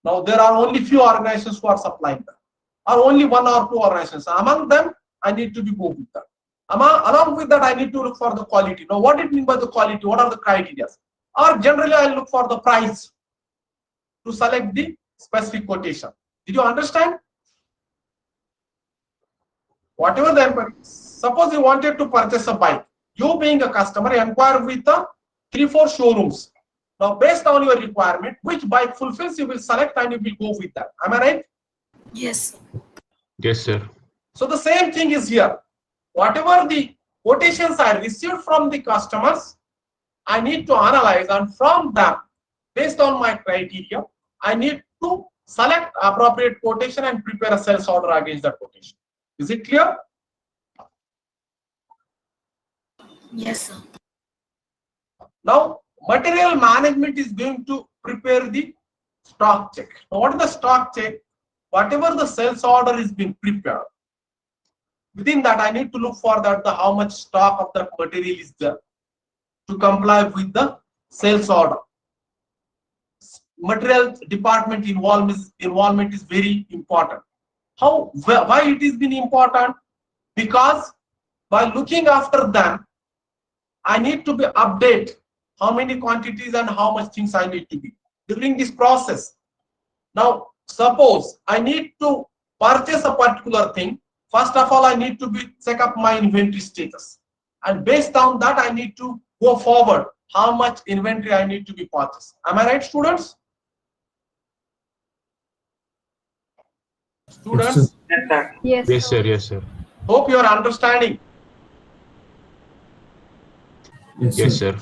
Now there are only few organizations who are supplying that, or only one or two organizations. Among them I need to be go with that. Along with that I need to look for the quality. Now what it means by the quality? What are the criteria? Or generally I look for the price to select the specific quotation. Did you understand? Whatever the inquiry, suppose you wanted to purchase a bike. You being a customer, inquire with the 3-4 showrooms. Now based on your requirement, which bike fulfills, you will select and you will go with that. Am I right? Yes. Yes, sir. So the same thing is here. Whatever the quotations I received from the customers, I need to analyze, and from them, based on my criteria, I need to select appropriate quotation and prepare a sales order against that quotation. Is it clear? Yes, sir. Now, material management is going to prepare the stock check. Now, what is the stock check? Whatever the sales order is being prepared, within that I need to look for that the how much stock of that material is there to comply with the sales order. Material department involvement is very important. Why it is been important? Because by looking after them, I need to be update how many quantities and how much things I need to be during this process. Now suppose I need to purchase a particular thing. First of all, I need to check up my inventory status, and based on that I need to go forward how much inventory I need to be purchased. Am I right, students? Students? Yes, sir. Yes. Yes, sir. Yes, sir. Hope you are understanding. Yes, sir.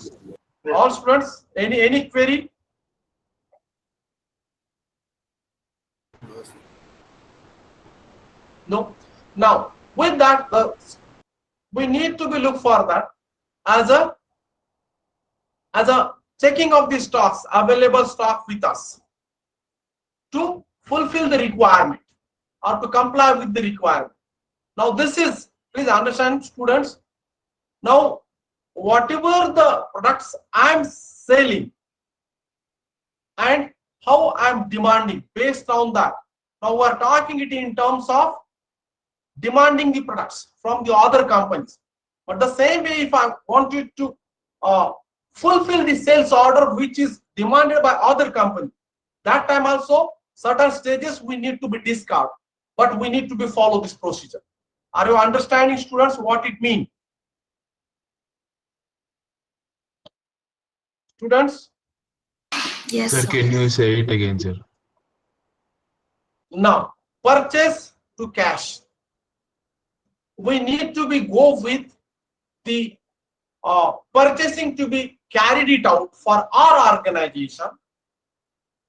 All students, any query? No. Now with that, we need to be look for that as a as a checking of the stocks, available stock with us to fulfill the requirement or to comply with the requirement. Now this is, please understand students, now whatever the products I am selling and how I am demanding based on that. Now we are talking it in terms of demanding the products from the other companies. But the same way, if I wanted to fulfill the sales order which is demanded by other company, that time also certain stages we need to be discarded, but we need to be follow this procedure. Are you understanding, students, what it means? Students? Yes, Sir, sir. can you say it again, sir? Now, purchase to cash. We need to be go with the purchasing to be carried it out for our organization,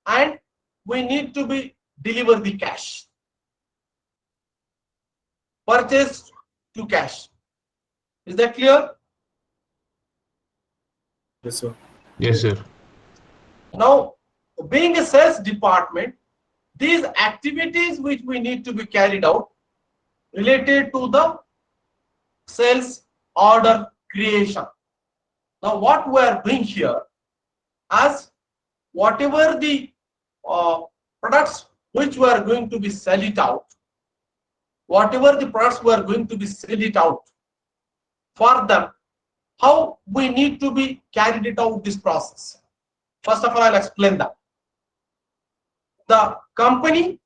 and we need to be deliver the cash. Purchase to cash. Is that clear? Yes, sir. Yes, sir. Now, being a sales department, these activities which we need to be carried out related to the sales order creation. Now, what we are doing here, as whatever the products which we are going to be sell it out, whatever the products we are going to be sell it out, for them, how we need to be carried it out this process. First of all, I'll explain that. The company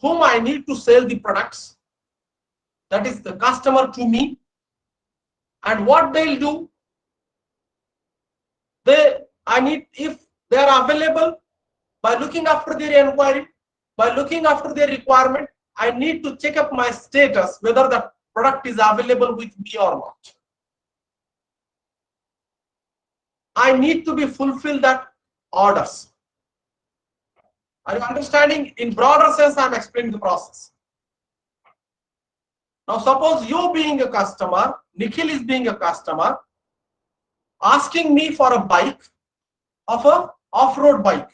whom I need to sell the products, that is the customer to me, and what they'll do, if they are available, by looking after their inquiry, by looking after their requirement, I need to check up my status whether the product is available with me or not. I need to be fulfill that orders. Are you understanding? In broader sense, I'm explaining the process. Now, suppose you being a customer, Nikhil is being a customer, asking me for a bike of a off-road bike.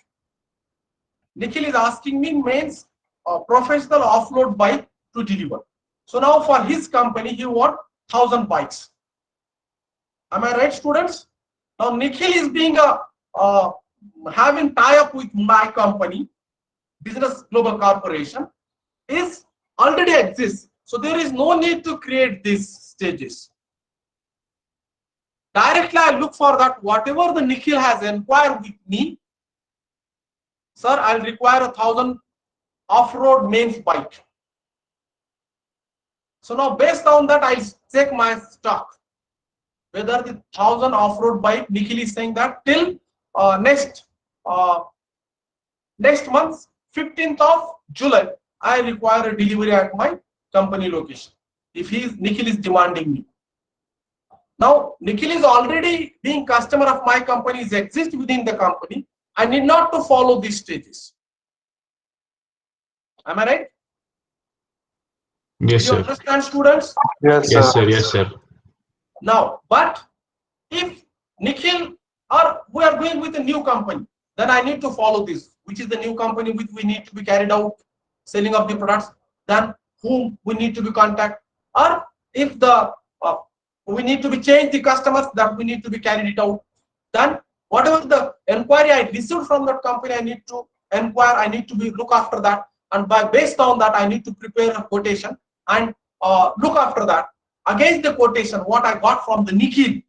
Nikhil is asking me means a professional off-road bike to deliver. So now for his company, he wants 1,000 bikes. Am I right, students? Now Nikhil is being a having tie-up with my company, Business Global Corporation, is already exists. So there is no need to create these stages. Directly I look for that whatever the Nikhil has inquired with me, sir, I'll require 1,000 off-road mains bike. So now based on that, I'll check my stock, whether the 1,000 off-road bike, Nikhil is saying that till next month, 15th of July, I require a delivery at my company location. If Nikhil is demanding me. Now, Nikhil is already being customer of my company, is exist within the company. I need not to follow these stages. Am I right? Yes, Do you sir. understand, students? Yes, sir. Yes, sir. Now, but if Nikhil or we are going with a new company, then I need to follow this, which is the new company which we need to be carried out, selling of the products, then whom we need to be contact, or if the we need to be change the customers, that we need to be carried it out. Then whatever the inquiry I received from that company, I need to inquire, I need to be look after that, and based on that, I need to prepare a quotation and look after that. Against the quotation, what I got from the Nikhil,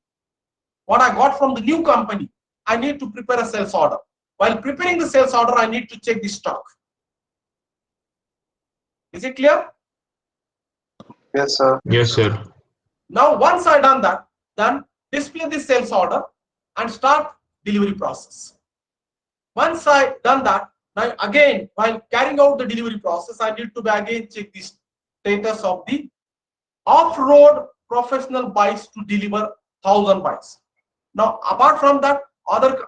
what I got from the new company, I need to prepare a sales order. While preparing the sales order, I need to check the stock. Is it clear? Yes, sir. Yes, sir. Now, once I done that, then display the sales order and start delivery process. Once I done that, now again, while carrying out the delivery process, I need to again check the status of the off-road professional bikes to deliver 1,000 bikes. Now, apart from that, other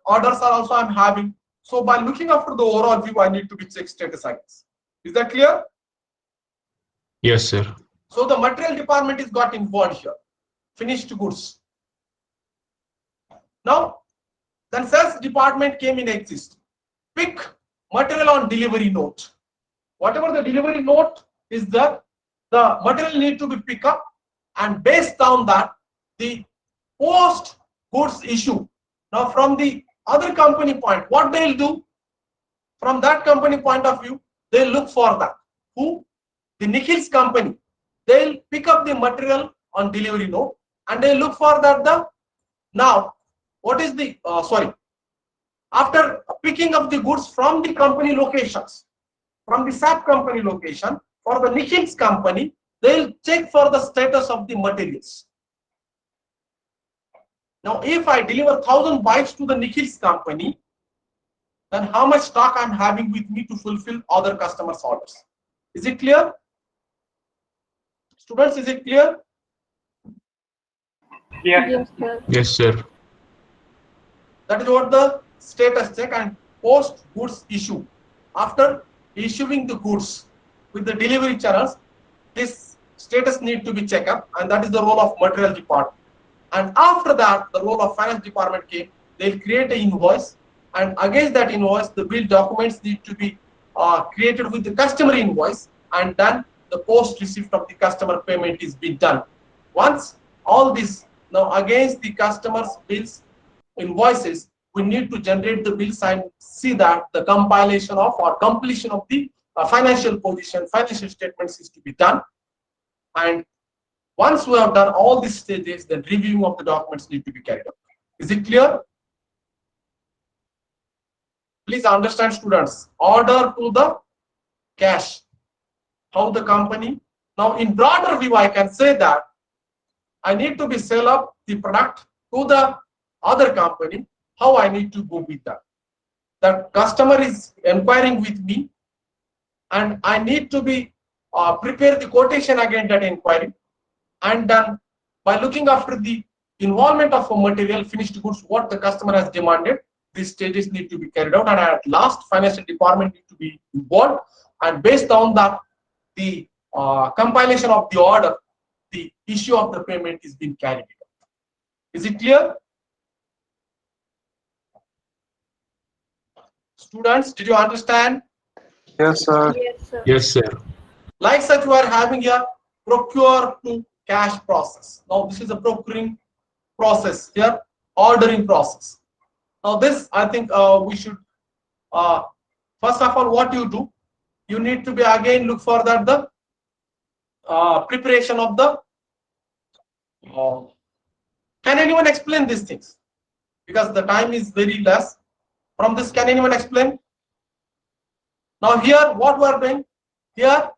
orders are also I'm having. So by looking after the overall view, I need to be check status items. Is that clear? Yes, sir. So the material department is got involved here. Finished goods. Now, Then sales department came in exist. Pick material on delivery note. Whatever the delivery note is there, the material need to be picked up, and based on that, the post goods issue. Now from the other company point, what they'll do, from that company point of view, they'll look for that. Who? The Nikhil's company. They'll pick up the material on delivery note, and they'll look for that. Now, what is the, after picking up the goods from the company locations, from the SAP company location, for the Nikhil's company, they'll check for the status of the materials. Now, if I deliver 1,000 bikes to the Nikhil's company, then how much stock I'm having with me to fulfill other customers' orders? Is it clear? Students, is it clear? Yes, sir. Yes, sir. That is what the status check and post goods issue. After issuing the goods with the delivery channels, this status need to be checked up, and that is the role of material department. And after that, the role of finance department came. They'll create an invoice, and against that invoice, the bill documents need to be created with the customer invoice, and then the post receipt of the customer payment is being done. Once all this, now against the customer's bills invoices, we need to generate the bills and see that the compilation of or completion of the financial position, financial statements is to be done. And once we have done all these stages, then reviewing of the documents need to be carried out. Is it clear? Please understand, students, order to the cash. How the company, now in broader view, I can say that I need to be sell up the product to the other company. How I need to go with that? The customer is inquiring with me, and I need to be prepare the quotation against that inquiry, and then by looking after the involvement of a material, finished goods, what the customer has demanded, these stages need to be carried out, and at last financial department need to be involved, and based on that, the compilation of the order, the issue of the payment is being carried out. Is it clear? Students, did you understand? Yes, sir. Yes, sir. Yes, sir. Like such, we are having here procure to cash process. Now this is a procuring process here, ordering process. Now this, I think we should, first of all, what you do, you need to be again look for that the preparation of the, can anyone explain these things? Because the time is very less. From this, can anyone explain? Now here, what we are doing, here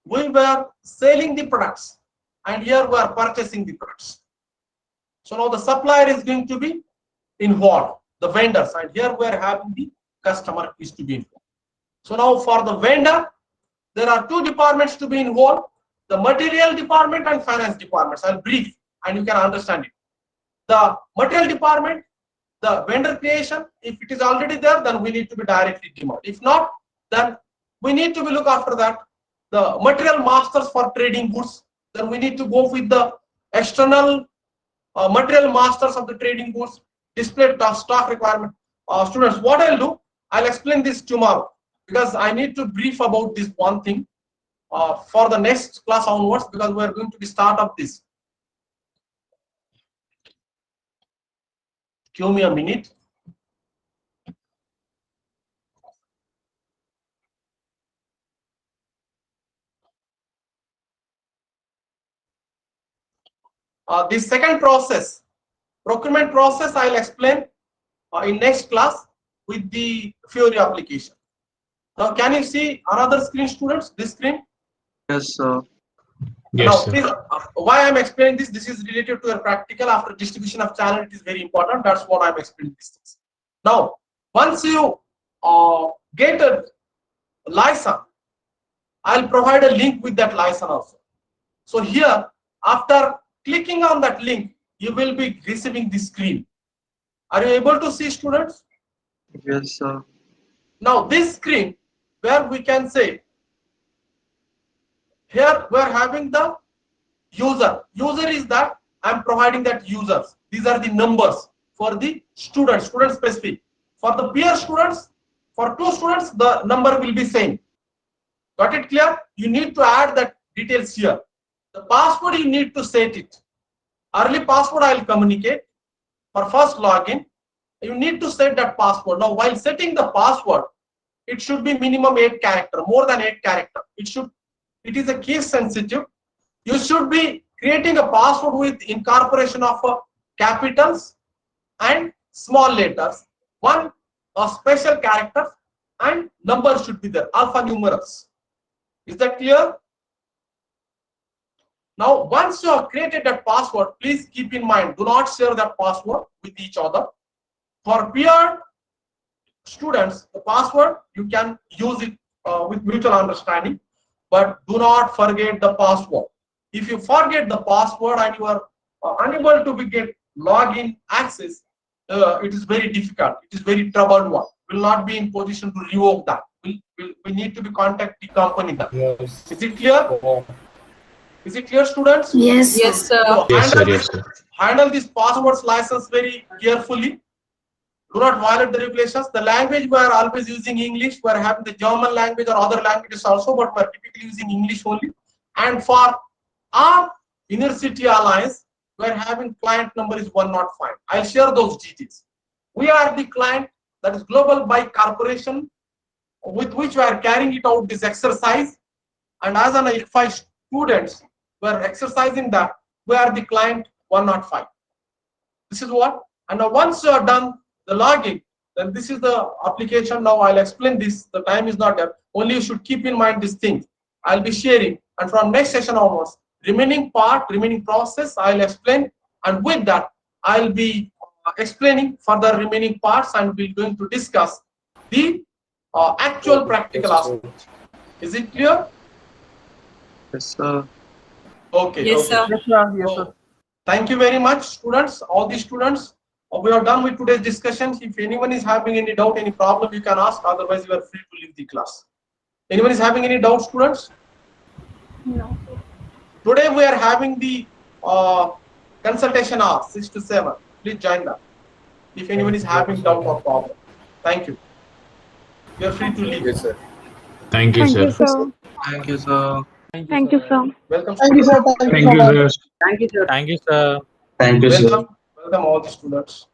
we were selling the products, and here we are purchasing the products. So now the supplier is going to be involved, the vendors, and here we are having the customer is to be involved. So now for the vendor, there are two departments to be involved, the material department and finance departments. I'll brief and you can understand it. The material department, the vendor creation, if it is already there, then we need to be directly demand. If not, then we need to be look after that. The material masters for trading goods, then we need to go with the external material masters of the trading goods, display stock requirement. Students, what I'll do, I'll explain this tomorrow, because I need to brief about this one thing for the next class onwards, because we are going to be start up this. Give me a minute. This second process, procurement process, I'll explain in next class with the Fiori application. Now, can you see another screen, students? This screen? Yes, sir. Yes, now, sir. please, why I'm explaining this? This is related to a practical. After distribution of channel, it is very important. That's what I'm explaining these things. Now, once you get a license, I'll provide a link with that license also. So here, after clicking on that link, you will be receiving this screen. Are you able to see, students? Yes, sir. Now, this screen, where we can say, here we are having the user. User is that I'm providing that users. These are the numbers. for the student specific. For the peer students, for 2 students, the number will be same. Got it clear? You need to add that details here. The password you need to set it. Early password I will communicate. For first login, you need to set that password. Now, while setting the password, it should be minimum 8 character, more than 8 character. It is a case sensitive. You should be creating a password with incorporation of capitals and small letters. One special character and number should be there, alphanumerals. Is that clear? Now, once you have created that password, please keep in mind, do not share that password with each other. For peer students, the password, you can use it with mutual understanding, but do not forget the password. If you forget the password and you are unable to get login access, it is very difficult. It is very troubled one. Will not be in position to revoke that. We need to be contact the company then. Yes. Is it clear? Is it clear, students? Yes. Yes, sir. So Yes, sir. Yes, sir. handle this passwords license very carefully. Do not violate the regulations. The language we are always using English. We are having the German language or other languages also, but we are typically using English only. And for our University Alliance, we are having client number is 105. I'll share those details. We are the client that is Global Bike Corporation, with which we are carrying it out this exercise. And as an ICFI students, we are exercising that. We are the client 105. This is what. And now once you are done the login, then this is the application. Now I'll explain this. The time is not there. Only you should keep in mind this thing. I'll be sharing, and from next session onwards, remaining process I'll explain, and with that I'll be explaining further remaining parts, and we're going to discuss the actual practical aspect. Is it clear? Yes, sir. Okay. Yes, sir. Yes, sir. Yes, sir. Thank you very much, students. All the students. We are done with today's discussion. If anyone is having any doubt, any problem, you can ask. Otherwise, you are free to leave the class. Anyone is having any doubt, students? No. Today we are having the consultation hour 6 to 7. Please join that. If anyone is having doubt or problem. Thank you. You are free to leave. Yes, sir. Thank you, sir. sir. Thank you, sir. Thank you, sir. Welcome. Thank you, sir. Thank you, sir. Thank you, sir. Thank you, sir. Thank you, sir. Welcome all the students.